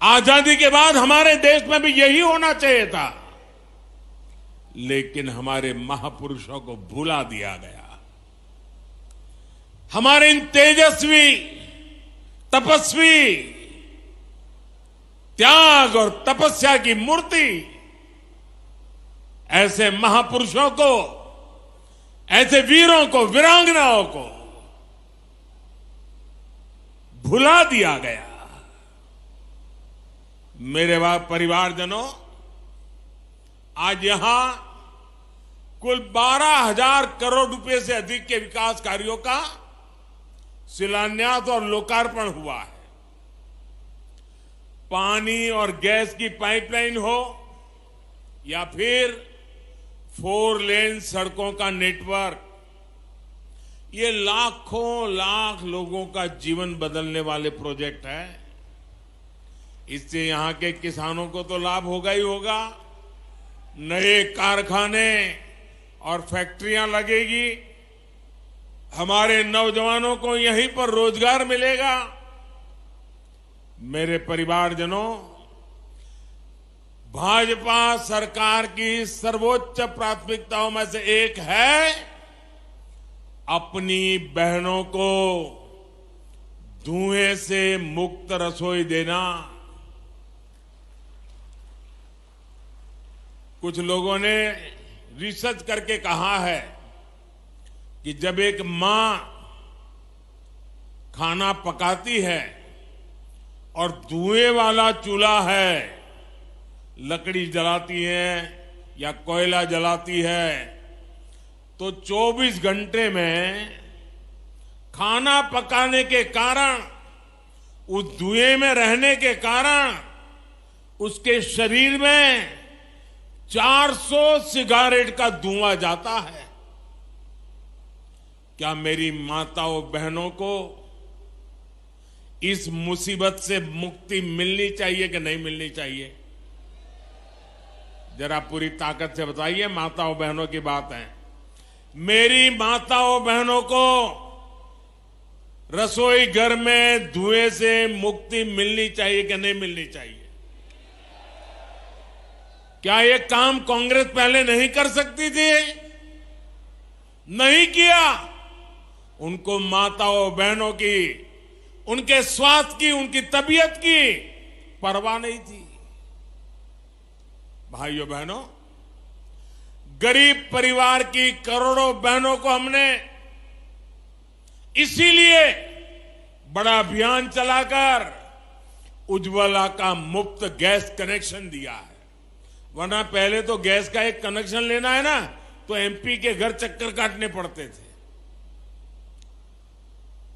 आजादी के बाद हमारे देश में भी यही होना चाहिए था, लेकिन हमारे महापुरुषों को भुला दिया गया। हमारे इन तेजस्वी, तपस्वी, त्याग और तपस्या की मूर्ति ऐसे महापुरुषों को, ऐसे वीरों को, वीरांगनाओं को भुला दिया गया। मेरे परिवारजनों, आज यहां कुल 12,000 करोड़ रुपए से अधिक के विकास कार्यों का शिलान्यास और लोकार्पण हुआ है। पानी और गैस की पाइपलाइन हो या फिर 4 लेन सड़कों का नेटवर्क, ये लाखों लाख लोगों का जीवन बदलने वाले प्रोजेक्ट है। इससे यहां के किसानों को तो लाभ होगा ही होगा, नए कारखाने और फैक्ट्रियां लगेगी, हमारे नौजवानों को यहीं पर रोजगार मिलेगा। मेरे परिवारजनों, भाजपा सरकार की सर्वोच्च प्राथमिकताओं में से एक है अपनी बहनों को धुएं से मुक्त रसोई देना। कुछ लोगों ने रिसर्च करके कहा है कि जब एक मां खाना पकाती है और धुएं वाला चूल्हा है, लकड़ी जलाती है या कोयला जलाती है, तो 24 घंटे में खाना पकाने के कारण, उस धुएं में रहने के कारण उसके शरीर में 400 सिगारेट का धुआं जाता है। क्या मेरी माताओं बहनों को इस मुसीबत से मुक्ति मिलनी चाहिए कि नहीं मिलनी चाहिए? जरा पूरी ताकत से बताइए। माताओं बहनों की बात है। मेरी माताओं बहनों को रसोई घर में धुएं से मुक्ति मिलनी चाहिए कि नहीं मिलनी चाहिए? क्या ये काम कांग्रेस पहले नहीं कर सकती थी? नहीं किया। उनको माताओं बहनों की, उनके स्वास्थ्य की, उनकी तबीयत की परवाह नहीं थी। भाइयों बहनों, गरीब परिवार की करोड़ों बहनों को हमने इसीलिए बड़ा अभियान चलाकर उज्ज्वला का मुफ्त गैस कनेक्शन दिया है। वरना पहले तो गैस का एक कनेक्शन लेना है ना, तो एमपी के घर चक्कर काटने पड़ते थे।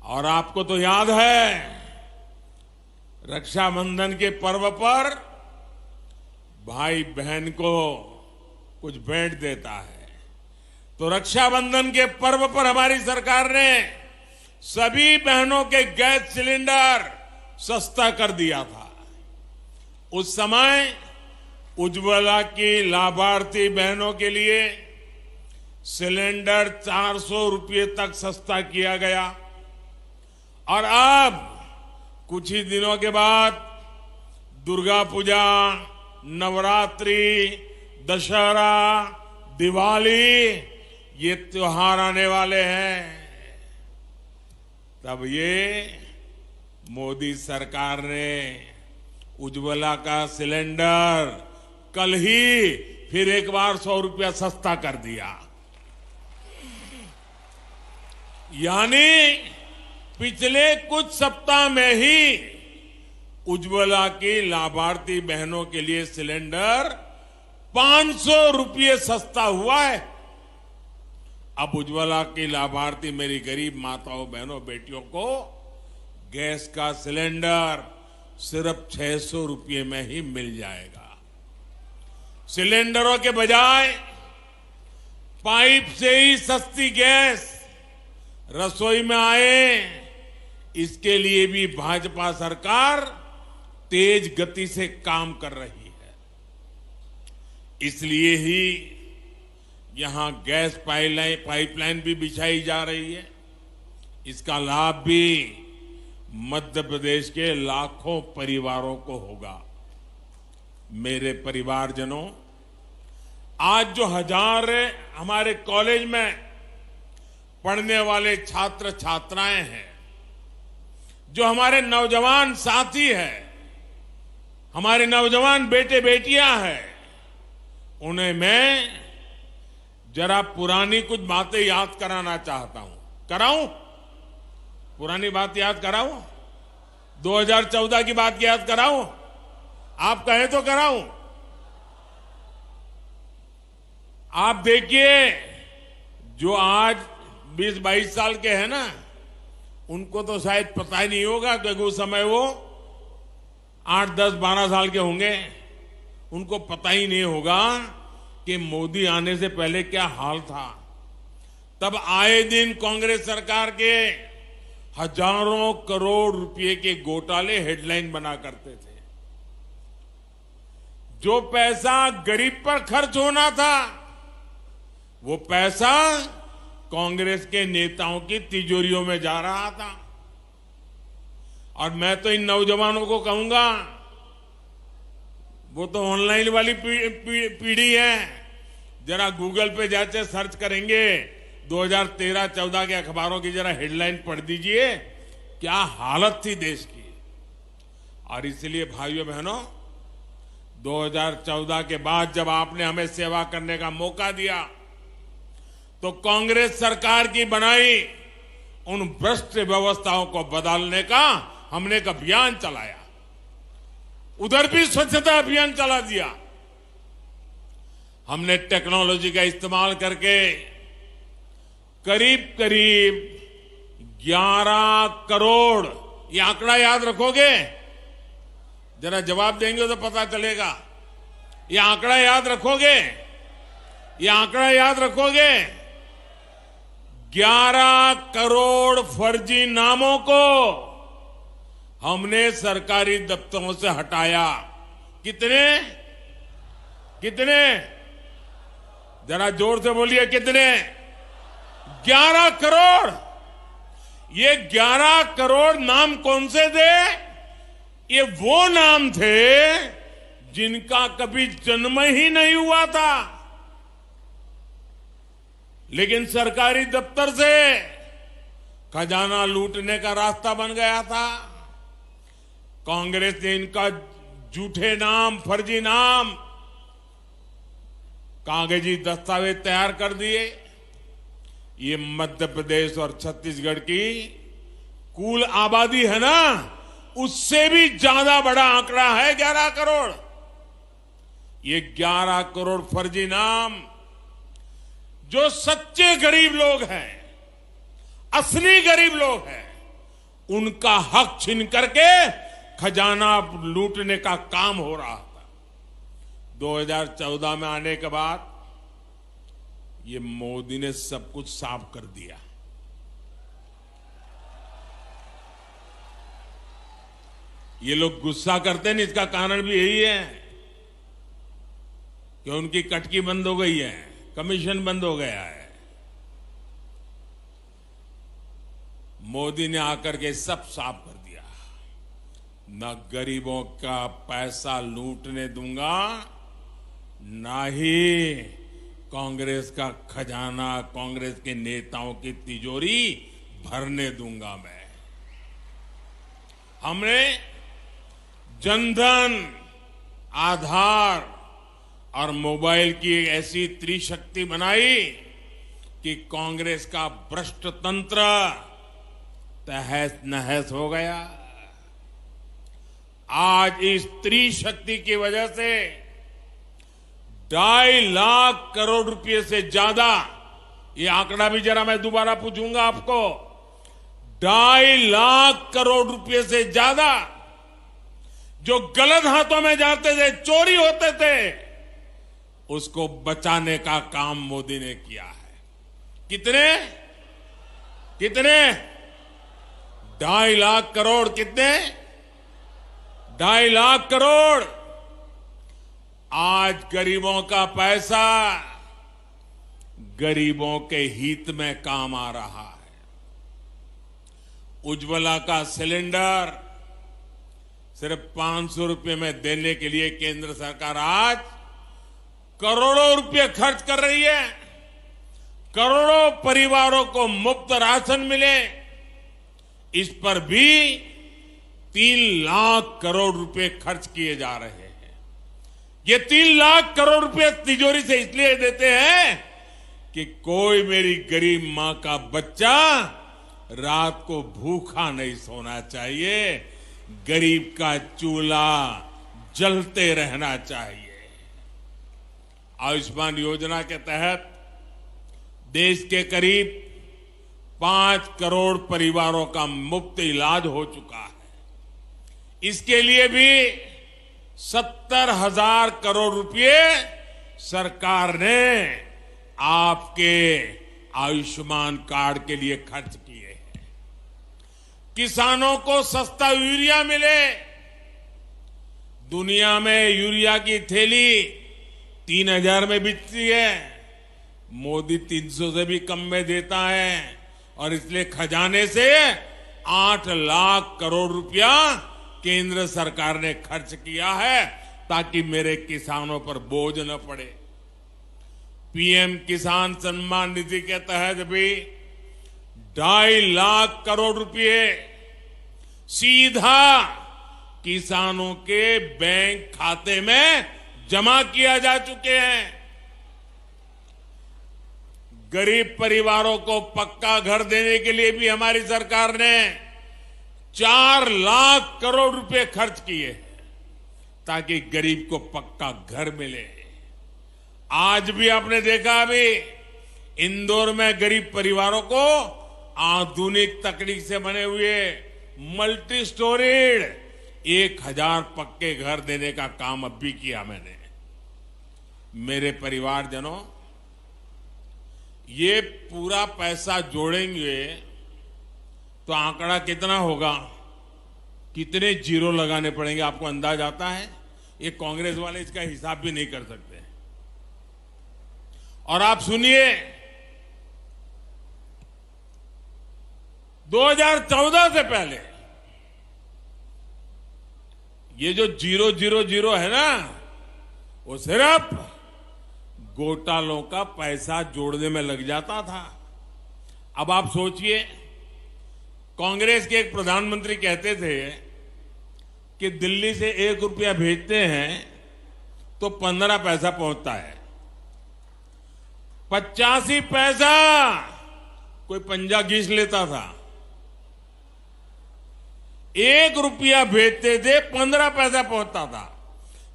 और आपको तो याद है, रक्षाबंधन के पर्व पर भाई बहन को कुछ भेंट देता है, तो रक्षाबंधन के पर्व पर हमारी सरकार ने सभी बहनों के गैस सिलेंडर सस्ता कर दिया था। उस समय उज्ज्वला की लाभार्थी बहनों के लिए सिलेंडर 400 रुपये तक सस्ता किया गया। और अब कुछ ही दिनों के बाद दुर्गा पूजा, नवरात्रि, दशहरा, दिवाली, ये त्योहार आने वाले हैं। तब ये मोदी सरकार ने उज्ज्वला का सिलेंडर कल ही फिर एक बार 100 रुपया सस्ता कर दिया। यानी पिछले कुछ सप्ताह में ही उज्ज्वला की लाभार्थी बहनों के लिए सिलेंडर 500 रुपये सस्ता हुआ है। अब उज्ज्वला की लाभार्थी मेरी गरीब माताओं, बहनों, बेटियों को गैस का सिलेंडर सिर्फ 600 रुपये में ही मिल जाएगा। सिलेंडरों के बजाय पाइप से ही सस्ती गैस रसोई में आए, इसके लिए भी भाजपा सरकार तेज गति से काम कर रही है। इसलिए ही यहां गैस पाइपलाइन भी बिछाई जा रही है। इसका लाभ भी मध्य प्रदेश के लाखों परिवारों को होगा। मेरे परिवारजनों, आज जो हजार हमारे कॉलेज में पढ़ने वाले छात्र छात्राएं हैं, जो हमारे नौजवान साथी हैं, हमारे नौजवान बेटे बेटियां हैं, उन्हें मैं जरा पुरानी कुछ बातें याद कराना चाहता हूं। कराऊं? पुरानी बात याद कराऊं? 2014 की बात याद कराऊं? आप कहें तो कराऊं। आप देखिए, जो आज 20-22 साल के हैं ना, उनको तो शायद पता ही नहीं होगा, क्योंकि उस समय वो 8, 10, 12 साल के होंगे। उनको पता ही नहीं होगा कि मोदी आने से पहले क्या हाल था। तब आए दिन कांग्रेस सरकार के हजारों करोड़ रुपए के घोटाले हेडलाइन बना करते थे। जो पैसा गरीब पर खर्च होना था, वो पैसा कांग्रेस के नेताओं की तिजोरियों में जा रहा था। और मैं तो इन नौजवानों को कहूंगा, वो तो ऑनलाइन वाली पीढ़ी है, जरा गूगल पे जाके सर्च करेंगे 2013-14 के अखबारों की जरा हेडलाइन पढ़ दीजिए, क्या हालत थी देश की। और इसलिए भाइयों बहनों, 2014 के बाद जब आपने हमें सेवा करने का मौका दिया, तो कांग्रेस सरकार की बनाई उन भ्रष्ट व्यवस्थाओं को बदलने का हमने एक अभियान चलाया। उधर भी स्वच्छता अभियान चला दिया। हमने टेक्नोलॉजी का इस्तेमाल करके करीब करीब 11 करोड़, ये आंकड़ा याद रखोगे? जरा जवाब देंगे तो पता चलेगा। ये आंकड़ा याद रखोगे? ये आंकड़ा याद रखोगे? 11 करोड़ फर्जी नामों को हमने सरकारी दफ्तरों से हटाया। कितने? कितने? जरा जोर से बोलिए, कितने? 11 करोड़। ये 11 करोड़ नाम कौन से थे? ये वो नाम थे जिनका कभी जन्म ही नहीं हुआ था, लेकिन सरकारी दफ्तर से खजाना लूटने का रास्ता बन गया था। कांग्रेस ने इनका झूठे नाम, फर्जी नाम, कागजी दस्तावेज तैयार कर दिए। ये मध्य प्रदेश और छत्तीसगढ़ की कुल आबादी है ना, उससे भी ज्यादा बड़ा आंकड़ा है 11 करोड़। ये 11 करोड़ फर्जी नाम, जो सच्चे गरीब लोग हैं, असली गरीब लोग हैं, उनका हक छीन करके खजाना लूटने का काम हो रहा था। 2014 में आने के बाद ये मोदी ने सब कुछ साफ कर दिया। ये लोग गुस्सा करते हैं, इसका कारण भी यही है कि उनकी कटकी बंद हो गई है, कमीशन बंद हो गया है। मोदी ने आकर के सब साफ कर दिया। न गरीबों का पैसा लूटने दूंगा, ना ही कांग्रेस का खजाना, कांग्रेस के नेताओं की तिजोरी भरने दूंगा मैं। हमने जनधन, आधार और मोबाइल की एक ऐसी त्रिशक्ति बनाई कि कांग्रेस का भ्रष्ट तंत्र तहस नहस हो गया। आज इस त्रिशक्ति की वजह से 2.5 लाख करोड़ रुपए से ज्यादा, ये आंकड़ा भी जरा मैं दोबारा पूछूंगा आपको, 2.5 लाख करोड़ रुपए से ज्यादा जो गलत हाथों में जाते थे, चोरी होते थे, उसको बचाने का काम मोदी ने किया है। कितने? कितने? 2.5 लाख करोड़। कितने? 2.5 लाख करोड़। आज गरीबों का पैसा गरीबों के हित में काम आ रहा है। उज्ज्वला का सिलेंडर सिर्फ 500 रुपए में देने के लिए केंद्र सरकार आज करोड़ों रुपए खर्च कर रही है। करोड़ों परिवारों को मुफ्त राशन मिले, इस पर भी 3 लाख करोड़ रुपए खर्च किए जा रहे हैं। ये 3 लाख करोड़ रुपए तिजोरी से इसलिए देते हैं कि कोई मेरी गरीब मां का बच्चा रात को भूखा नहीं सोना चाहिए, गरीब का चूल्हा जलते रहना चाहिए। आयुष्मान योजना के तहत देश के करीब 5 करोड़ परिवारों का मुफ्त इलाज हो चुका है। इसके लिए भी 70,000 करोड़ रुपए सरकार ने आपके आयुष्मान कार्ड के लिए खर्च किए हैं। किसानों को सस्ता यूरिया मिले। दुनिया में यूरिया की थैली 3,000 में बिकती है, मोदी 300 से भी कम में देता है और इसलिए खजाने से 8 लाख करोड़ रुपया केंद्र सरकार ने खर्च किया है ताकि मेरे किसानों पर बोझ न पड़े। पीएम किसान सम्मान निधि के तहत भी 2.5 लाख करोड़ रुपए सीधा किसानों के बैंक खाते में जमा किया जा चुके हैं। गरीब परिवारों को पक्का घर देने के लिए भी हमारी सरकार ने 4 लाख करोड़ रुपए खर्च किए हैं ताकि गरीब को पक्का घर मिले। आज भी आपने देखा, अभी इंदौर में गरीब परिवारों को आधुनिक तकनीक से बने हुए मल्टी स्टोरीड 1,000 पक्के घर देने का काम अब भी किया मैंने। मेरे परिवारजनों, ये पूरा पैसा जोड़ेंगे तो आंकड़ा कितना होगा, कितने जीरो लगाने पड़ेंगे, आपको अंदाज आता है? ये कांग्रेस वाले इसका हिसाब भी नहीं कर सकते। और आप सुनिए, 2014 से पहले ये जो 000 है ना, वो सिर्फ घोटालों का पैसा जोड़ने में लग जाता था। अब आप सोचिए, कांग्रेस के एक प्रधानमंत्री कहते थे कि दिल्ली से 1 रुपया भेजते हैं तो 15 पैसा पहुंचता है। 85 पैसा कोई पंजा घींच लेता था। 1 रुपया भेजते थे, 15 पैसा पहुंचता था।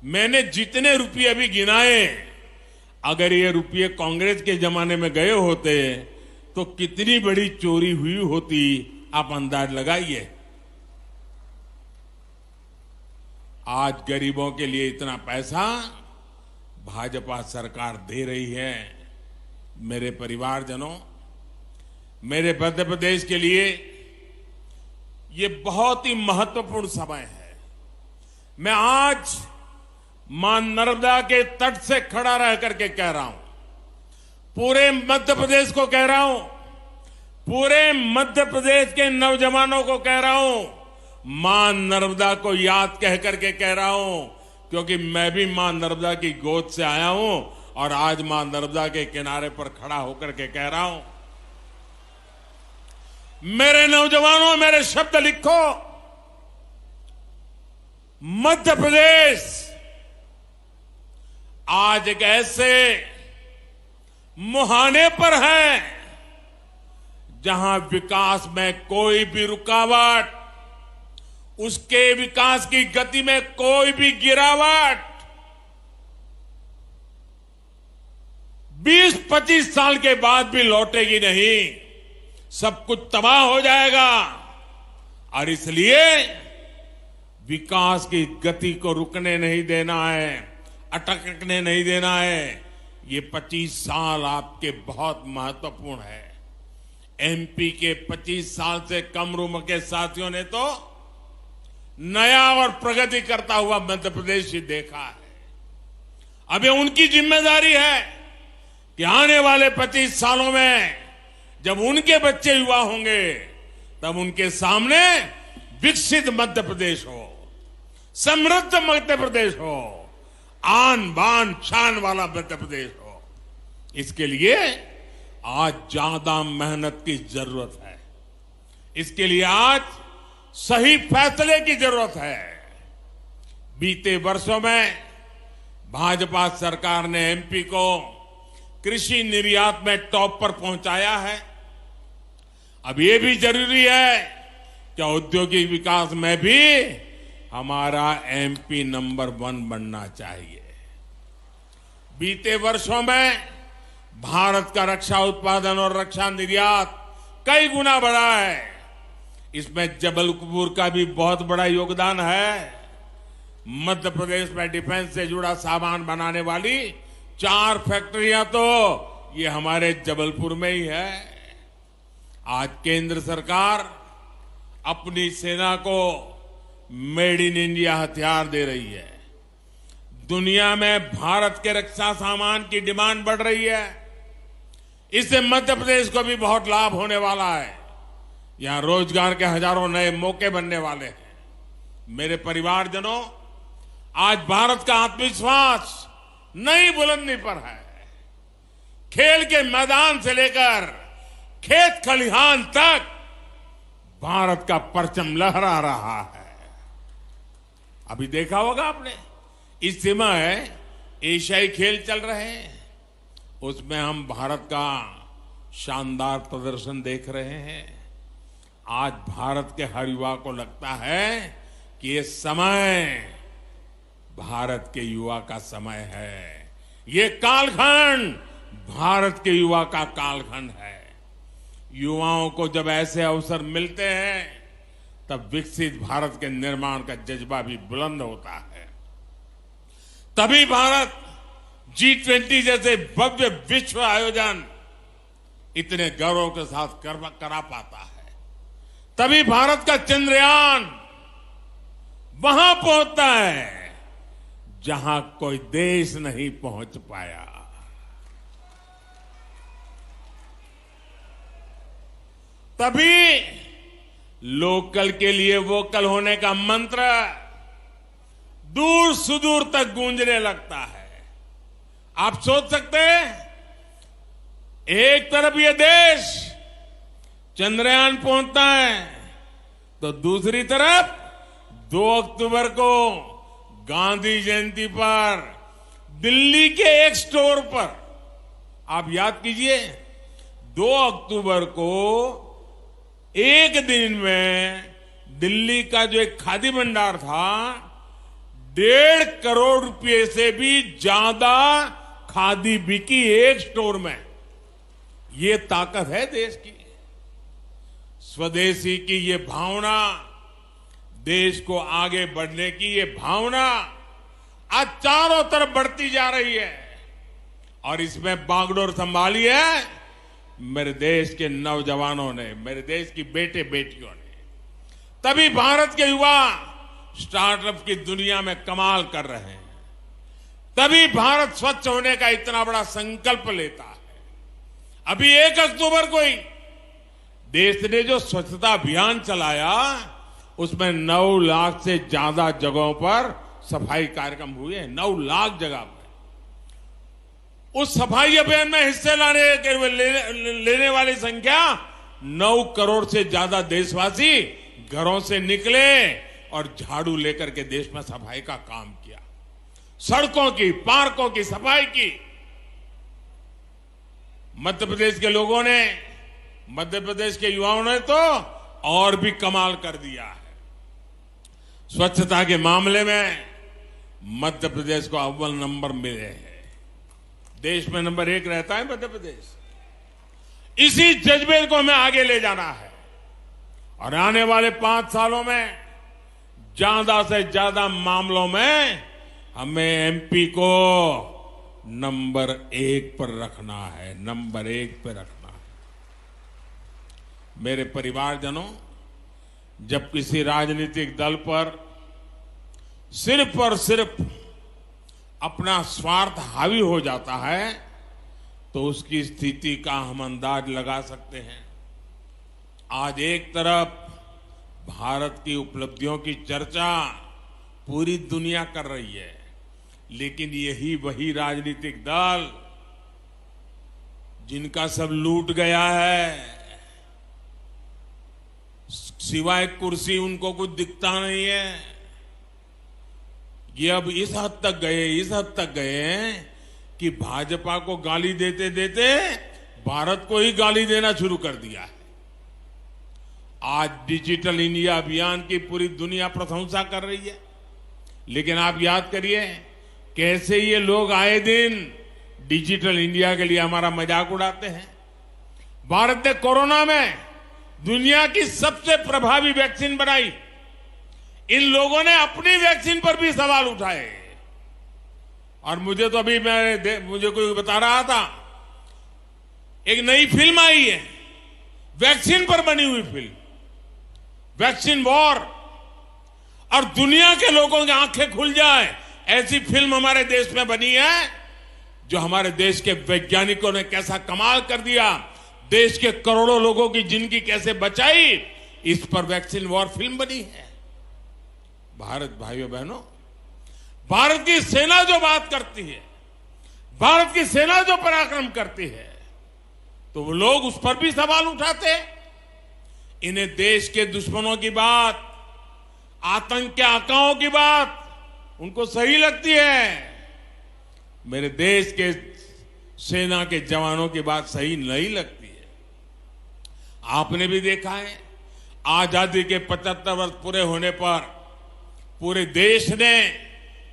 मैंने जितने रुपये अभी गिनाए, अगर ये रुपये कांग्रेस के जमाने में गए होते तो कितनी बड़ी चोरी हुई होती, आप अंदाज लगाइए। आज गरीबों के लिए इतना पैसा भाजपा सरकार दे रही है। मेरे परिवारजनों, मेरे मध्य प्रदेश के लिए ये बहुत ही महत्वपूर्ण समय है। मैं आज मां नर्मदा के तट से खड़ा रह करके कह रहा हूं, पूरे मध्य प्रदेश को कह रहा हूं, पूरे मध्य प्रदेश के नौजवानों को कह रहा हूं, मां नर्मदा को याद कह करके कह रहा हूं, क्योंकि मैं भी मां नर्मदा की गोद से आया हूं और आज मां नर्मदा के किनारे पर खड़ा होकर के कह रहा हूं, मेरे नौजवानों, मेरे शब्द लिखो। मध्य प्रदेश आज एक ऐसे मुहाने पर है जहां विकास में कोई भी रुकावट, उसके विकास की गति में कोई भी गिरावट 20-25 साल के बाद भी लौटेगी नहीं। सब कुछ तबाह हो जाएगा और इसलिए विकास की गति को रुकने नहीं देना है, अटकने नहीं देना है। ये 25 साल आपके बहुत महत्वपूर्ण है। एमपी के 25 साल से कम उम्र के साथियों ने तो नया और प्रगति करता हुआ मध्य प्रदेश ही देखा है। अब ये उनकी जिम्मेदारी है कि आने वाले 25 सालों में जब उनके बच्चे युवा होंगे तब उनके सामने विकसित मध्य प्रदेश हो, समृद्ध मध्य प्रदेश हो, आन बान शान वाला मध्य प्रदेश हो। इसके लिए आज ज्यादा मेहनत की जरूरत है। इसके लिए आज सही फैसले की जरूरत है। बीते वर्षों में भाजपा सरकार ने एमपी को कृषि निर्यात में टॉप पर पहुंचाया है। अब ये भी जरूरी है कि औद्योगिक विकास में भी हमारा एमपी नंबर 1 बनना चाहिए। बीते वर्षों में भारत का रक्षा उत्पादन और रक्षा निर्यात कई गुना बढ़ा है। इसमें जबलपुर का भी बहुत बड़ा योगदान है। मध्य प्रदेश में डिफेंस से जुड़ा सामान बनाने वाली 4 फैक्ट्रियां तो ये हमारे जबलपुर में ही है। आज केंद्र सरकार अपनी सेना को मेड इन इंडिया हथियार दे रही है। दुनिया में भारत के रक्षा सामान की डिमांड बढ़ रही है। इससे मध्य प्रदेश को भी बहुत लाभ होने वाला है। यहां रोजगार के हजारों नए मौके बनने वाले हैं। मेरे परिवारजनों, आज भारत का आत्मविश्वास नई बुलंदी पर है। खेल के मैदान से लेकर खेत खलिहान तक भारत का परचम लहरा रहा है। अभी देखा होगा आपने, इस समय एशियाई खेल चल रहे हैं, उसमें हम भारत का शानदार प्रदर्शन देख रहे हैं। आज भारत के हर युवा को लगता है कि ये समय भारत के युवा का समय है। ये कालखंड भारत के युवा का कालखंड है। युवाओं को जब ऐसे अवसर मिलते हैं तब विकसित भारत के निर्माण का जज्बा भी बुलंद होता है। तभी भारत G20 जैसे भव्य विश्व आयोजन इतने गौरव के साथ करा पाता है। तभी भारत का चंद्रयान वहां पहुंचता है जहां कोई देश नहीं पहुंच पाया। तभी लोकल के लिए वोकल होने का मंत्र दूर सुदूर तक गूंजने लगता है। आप सोच सकते हैं, एक तरफ ये देश चंद्रयान पहुंचता है तो दूसरी तरफ 2 अक्टूबर को गांधी जयंती पर दिल्ली के एक स्टोर पर, आप याद कीजिए, 2 अक्टूबर को एक दिन में दिल्ली का जो एक खादी भंडार था, 1.5 करोड़ रुपए से भी ज्यादा खादी बिकी एक स्टोर में। ये ताकत है देश की। स्वदेशी की ये भावना, देश को आगे बढ़ने की ये भावना आज चारों तरफ बढ़ती जा रही है। और इसमें बागडोर संभाली है मेरे देश के नौजवानों ने, मेरे देश की बेटे बेटियों ने। तभी भारत के युवा स्टार्टअप की दुनिया में कमाल कर रहे हैं। तभी भारत स्वच्छ होने का इतना बड़ा संकल्प लेता है। अभी 1 अक्टूबर को ही देश ने जो स्वच्छता अभियान चलाया, उसमें 9 लाख से ज्यादा जगहों पर सफाई कार्यक्रम हुए। 9 लाख जगह पर उस सफाई अभियान में हिस्से लेने वाली संख्या 9 करोड़ से ज्यादा देशवासी घरों से निकले और झाड़ू लेकर के देश में सफाई का काम किया। सड़कों की, पार्कों की सफाई की। मध्य प्रदेश के लोगों ने, मध्य प्रदेश के युवाओं ने तो और भी कमाल कर दिया है। स्वच्छता के मामले में मध्य प्रदेश को अव्वल नंबर मिले हैं। देश में नंबर 1 रहता है मध्य प्रदेश। इसी जज्बे को हमें आगे ले जाना है और आने वाले 5 सालों में ज्यादा से ज्यादा मामलों में हमें एमपी को नंबर 1 पर रखना है, नंबर 1 पर रखना है। मेरे परिवारजनों, जब किसी राजनीतिक दल पर सिर्फ और सिर्फ अपना स्वार्थ हावी हो जाता है तो उसकी स्थिति का हम अंदाज लगा सकते हैं। आज एक तरफ भारत की उपलब्धियों की चर्चा पूरी दुनिया कर रही है, लेकिन यही वही राजनीतिक दल जिनका सब लूट गया है, सिवाय कुर्सी उनको कुछ दिखता नहीं है, ये अब इस हद तक गए हैं कि भाजपा को गाली देते देते भारत को ही गाली देना शुरू कर दिया है। आज डिजिटल इंडिया अभियान की पूरी दुनिया प्रशंसा कर रही है, लेकिन आप याद करिए कैसे ये लोग आए दिन डिजिटल इंडिया के लिए हमारा मजाक उड़ाते हैं। भारत ने कोरोना में दुनिया की सबसे प्रभावी वैक्सीन बनाई, इन लोगों ने अपनी वैक्सीन पर भी सवाल उठाए। और मुझे तो अभी मुझे कोई बता रहा था, एक नई फिल्म आई है वैक्सीन पर बनी हुई फिल्म, वैक्सीन वॉर, और दुनिया के लोगों की आंखें खुल जाए ऐसी फिल्म हमारे देश में बनी है, जो हमारे देश के वैज्ञानिकों ने कैसा कमाल कर दिया, देश के करोड़ों लोगों की जिंदगी कैसे बचाई, इस पर वैक्सीन वॉर फिल्म बनी है। भारत भाइयों बहनों, भारत की सेना जो बात करती है, भारत की सेना जो पराक्रम करती है, तो वो लोग उस पर भी सवाल उठाते। इन्हें देश के दुश्मनों की बात, आतंक के आकाओं की बात उनको सही लगती है, मेरे देश के सेना के जवानों की बात सही नहीं लगती है। आपने भी देखा है, आजादी के 75 वर्ष पूरे होने पर पूरे देश ने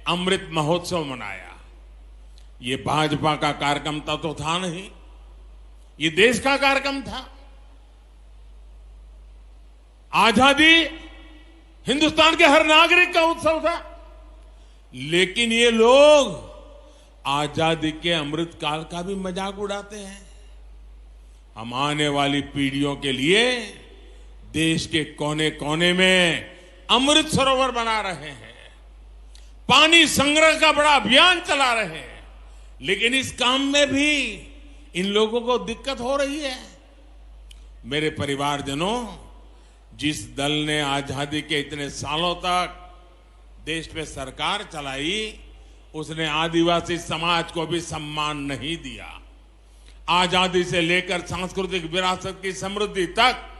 अमृत महोत्सव मनाया। ये भाजपा का कार्यक्रम तो था नहीं, ये देश का कार्यक्रम था। आजादी हिंदुस्तान के हर नागरिक का उत्सव था, लेकिन ये लोग आजादी के अमृत काल का भी मजाक उड़ाते हैं। हम आने वाली पीढ़ियों के लिए देश के कोने कोने में अमृत सरोवर बना रहे हैं, पानी संग्रह का बड़ा अभियान चला रहे हैं, लेकिन इस काम में भी इन लोगों को दिक्कत हो रही है। मेरे परिवारजनों, जिस दल ने आजादी के इतने सालों तक देश में सरकार चलाई, उसने आदिवासी समाज को भी सम्मान नहीं दिया। आजादी से लेकर सांस्कृतिक विरासत की समृद्धि तक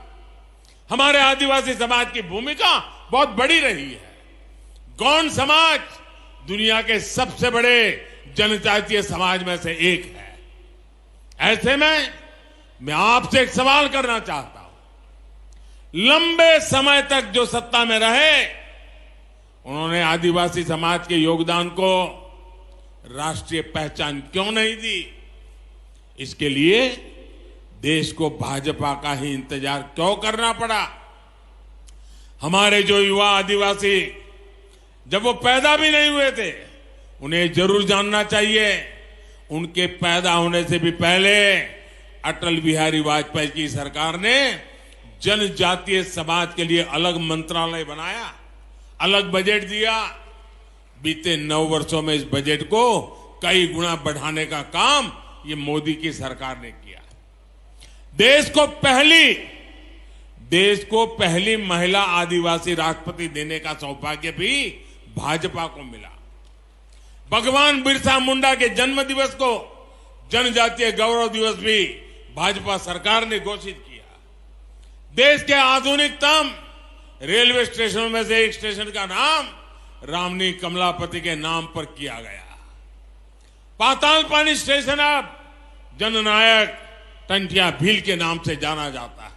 हमारे आदिवासी समाज की भूमिका बहुत बड़ी रही है। गौंड समाज दुनिया के सबसे बड़े जनजातीय समाज में से एक है। ऐसे में मैं आपसे एक सवाल करना चाहता हूं, लंबे समय तक जो सत्ता में रहे, उन्होंने आदिवासी समाज के योगदान को राष्ट्रीय पहचान क्यों नहीं दी? इसके लिए देश को भाजपा का ही इंतजार क्यों करना पड़ा? हमारे जो युवा आदिवासी, जब वो पैदा भी नहीं हुए थे, उन्हें जरूर जानना चाहिए, उनके पैदा होने से भी पहले अटल बिहारी वाजपेयी की सरकार ने जनजातीय समाज के लिए अलग मंत्रालय बनाया, अलग बजट दिया। बीते 9 वर्षों में इस बजट को कई गुना बढ़ाने का काम ये मोदी की सरकार ने किया। देश को पहली महिला आदिवासी राष्ट्रपति देने का सौभाग्य भी भाजपा को मिला। भगवान बिरसा मुंडा के जन्म दिवस को जनजातीय गौरव दिवस भी भाजपा सरकार ने घोषित किया। देश के आधुनिकतम रेलवे स्टेशनों में से एक स्टेशन का नाम रामनी कमलापति के नाम पर किया गया। पाताल पानी स्टेशन अब जननायक टंटिया भील के नाम से जाना जाता है।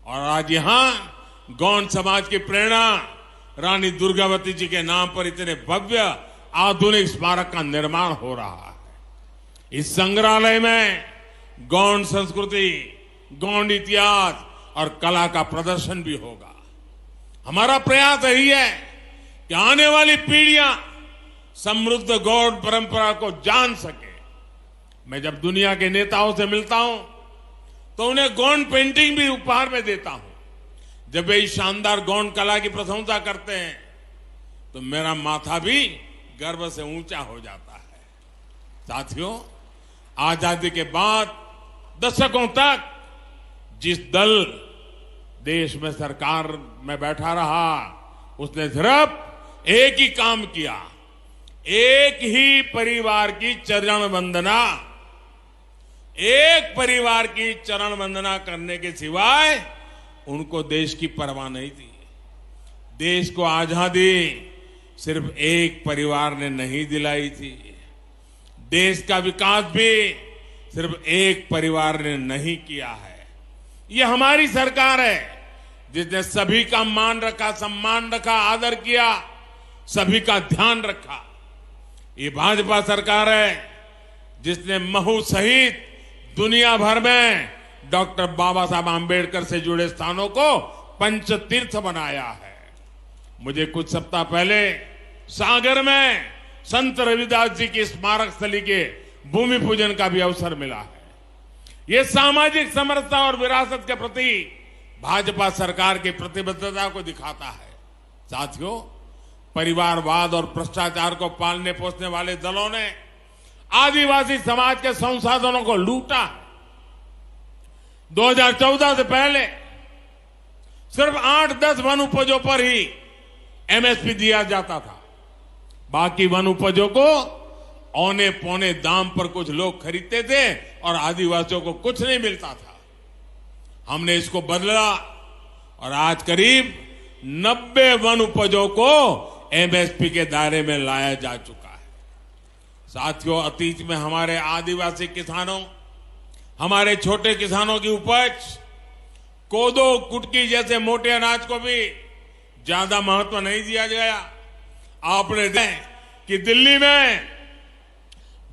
और आज यहां गौंड समाज की प्रेरणा रानी दुर्गावती जी के नाम पर इतने भव्य आधुनिक स्मारक का निर्माण हो रहा है। इस संग्रहालय में गौंड संस्कृति, गौंड इतिहास और कला का प्रदर्शन भी होगा। हमारा प्रयास यही है कि आने वाली पीढ़ियां समृद्ध गौड़ परंपरा को जान सके। मैं जब दुनिया के नेताओं से मिलता हूं तो उन्हें गौड़ पेंटिंग भी उपहार में देता हूं। जब वे इस शानदार गौड़ कला की प्रशंसा करते हैं तो मेरा माथा भी गर्व से ऊंचा हो जाता है। साथियों, आजादी के बाद दशकों तक जिस दल देश में सरकार में बैठा रहा, उसने सिर्फ एक ही काम किया, एक ही परिवार की चरण वंदना, एक परिवार की चरण वंदना करने के सिवाय उनको देश की परवाह नहीं थी। देश को आजादी सिर्फ एक परिवार ने नहीं दिलाई थी, देश का विकास भी सिर्फ एक परिवार ने नहीं किया है। ये हमारी सरकार है जिसने सभी का मान रखा, सम्मान रखा, आदर किया, सभी का ध्यान रखा। ये भाजपा सरकार है जिसने महू सहित दुनिया भर में डॉक्टर बाबा साहब आंबेडकर से जुड़े स्थानों को पंच तीर्थ बनाया है। मुझे कुछ सप्ताह पहले सागर में संत रविदास जी की स्मारक स्थली के भूमि पूजन का भी अवसर मिला है। यह सामाजिक समरसता और विरासत के प्रति भाजपा सरकार की प्रतिबद्धता को दिखाता है। साथियों, परिवारवाद और भ्रष्टाचार को पालने पोसने वाले दलों ने आदिवासी समाज के संसाधनों को लूटा है। 2014 से पहले सिर्फ 8-10 वन उपजों पर ही एमएसपी दिया जाता था, बाकी वन उपजों को औने पौने दाम पर कुछ लोग खरीदते थे और आदिवासियों को कुछ नहीं मिलता था। हमने इसको बदला और आज करीब 90 वन उपजों को एमएसपी के दायरे में लाया जा चुका है। साथियों, अतीत में हमारे आदिवासी किसानों, हमारे छोटे किसानों की उपज कोदो, कुटकी जैसे मोटे अनाज को भी ज्यादा महत्व नहीं दिया गया। आपने देखा कि दिल्ली में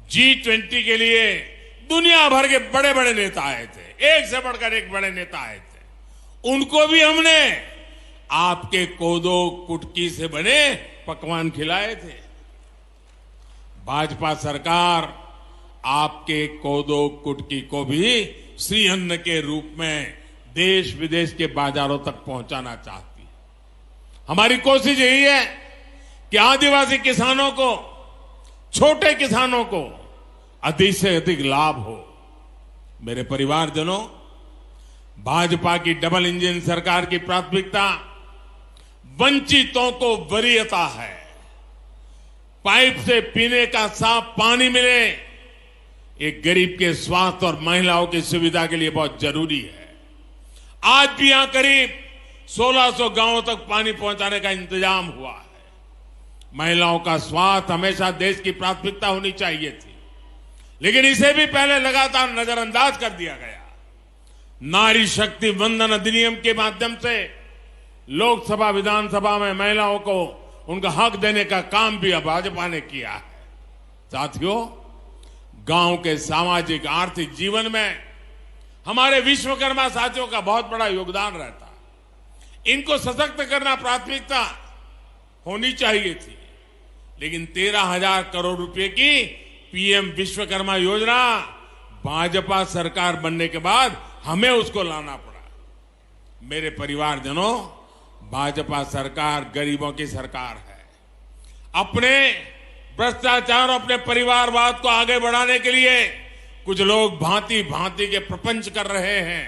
G20 के लिए दुनिया भर के बड़े बड़े नेता आए थे, एक से बढ़कर एक बड़े नेता आए थे। उनको भी हमने आपके कोदो कुटकी से बने पकवान खिलाए थे। भाजपा सरकार आपके कोदो कुटकी को भी श्री अन्न के रूप में देश विदेश के बाजारों तक पहुंचाना चाहती है। हमारी कोशिश यही है कि आदिवासी किसानों को, छोटे किसानों को अधिक से अधिक लाभ हो। मेरे परिवारजनों, भाजपा की डबल इंजन सरकार की प्राथमिकता वंचितों को वरीयता है। पाइप से पीने का साफ पानी मिले, एक गरीब के स्वास्थ्य और महिलाओं की सुविधा के लिए बहुत जरूरी है। आज भी यहां करीब 1600 गांवों तक पानी पहुंचाने का इंतजाम हुआ है। महिलाओं का स्वास्थ्य हमेशा देश की प्राथमिकता होनी चाहिए थी, लेकिन इसे भी पहले लगातार नजरअंदाज कर दिया गया। नारी शक्ति वंदन अधिनियम के माध्यम से लोकसभा, विधानसभा में महिलाओं को उनका हक देने का काम भी भाजपा ने किया है। साथियों, गांव के सामाजिक आर्थिक जीवन में हमारे विश्वकर्मा साथियों का बहुत बड़ा योगदान रहता है। इनको सशक्त करना प्राथमिकता होनी चाहिए थी, लेकिन 13,000 करोड़ रुपए की पीएम विश्वकर्मा योजना भाजपा सरकार बनने के बाद हमें उसको लाना पड़ा। मेरे परिवारजनों, भाजपा सरकार गरीबों की सरकार है। अपने भ्रष्टाचार और अपने परिवारवाद को आगे बढ़ाने के लिए कुछ लोग भांति भांति के प्रपंच कर रहे हैं,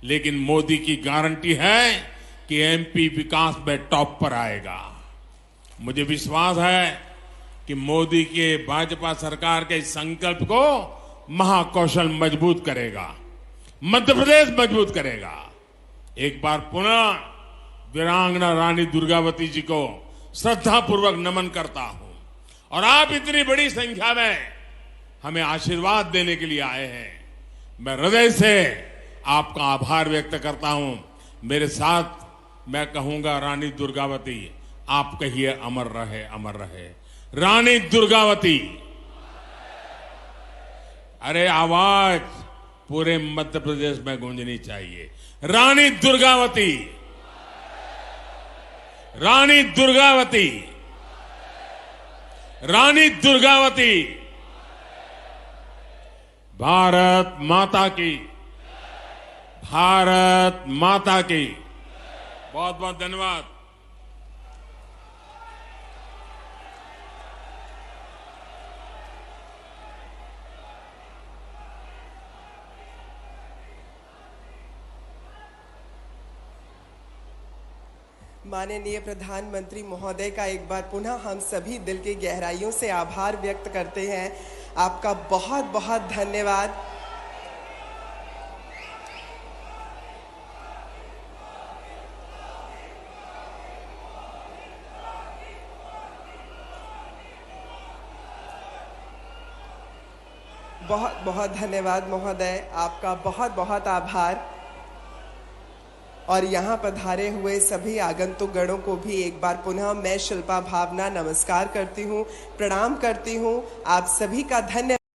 लेकिन मोदी की गारंटी है कि एमपी विकास में टॉप पर आएगा। मुझे विश्वास है कि मोदी के भाजपा सरकार के इस संकल्प को महाकौशल मजबूत करेगा, मध्य प्रदेश मजबूत करेगा। एक बार पुनः वीरांगना रानी दुर्गावती जी को श्रद्धापूर्वक नमन करता हूं, और आप इतनी बड़ी संख्या में हमें आशीर्वाद देने के लिए आए हैं। मैं हृदय से आपका आभार व्यक्त करता हूं। मेरे साथ मैं कहूंगा, रानी दुर्गावती, आप कहिए अमर रहे, अमर रहे। रानी दुर्गावती। अरे आवाज पूरे मध्य प्रदेश में गूंजनी चाहिए। रानी दुर्गावती, रानी दुर्गावती, रानी दुर्गावती। भारत माता की, भारत माता की। बहुत बहुत धन्यवाद। माननीय प्रधानमंत्री महोदय का एक बार पुनः हम सभी दिल की गहराइयों से आभार व्यक्त करते हैं। आपका बहुत बहुत धन्यवाद। बहुत बहुत धन्यवाद महोदय, आपका बहुत बहुत आभार। और यहाँ पधारे हुए सभी आगंतुक गणों को भी एक बार पुनः मैं शिल्पा भावना नमस्कार करती हूँ, प्रणाम करती हूँ। आप सभी का धन्यवाद।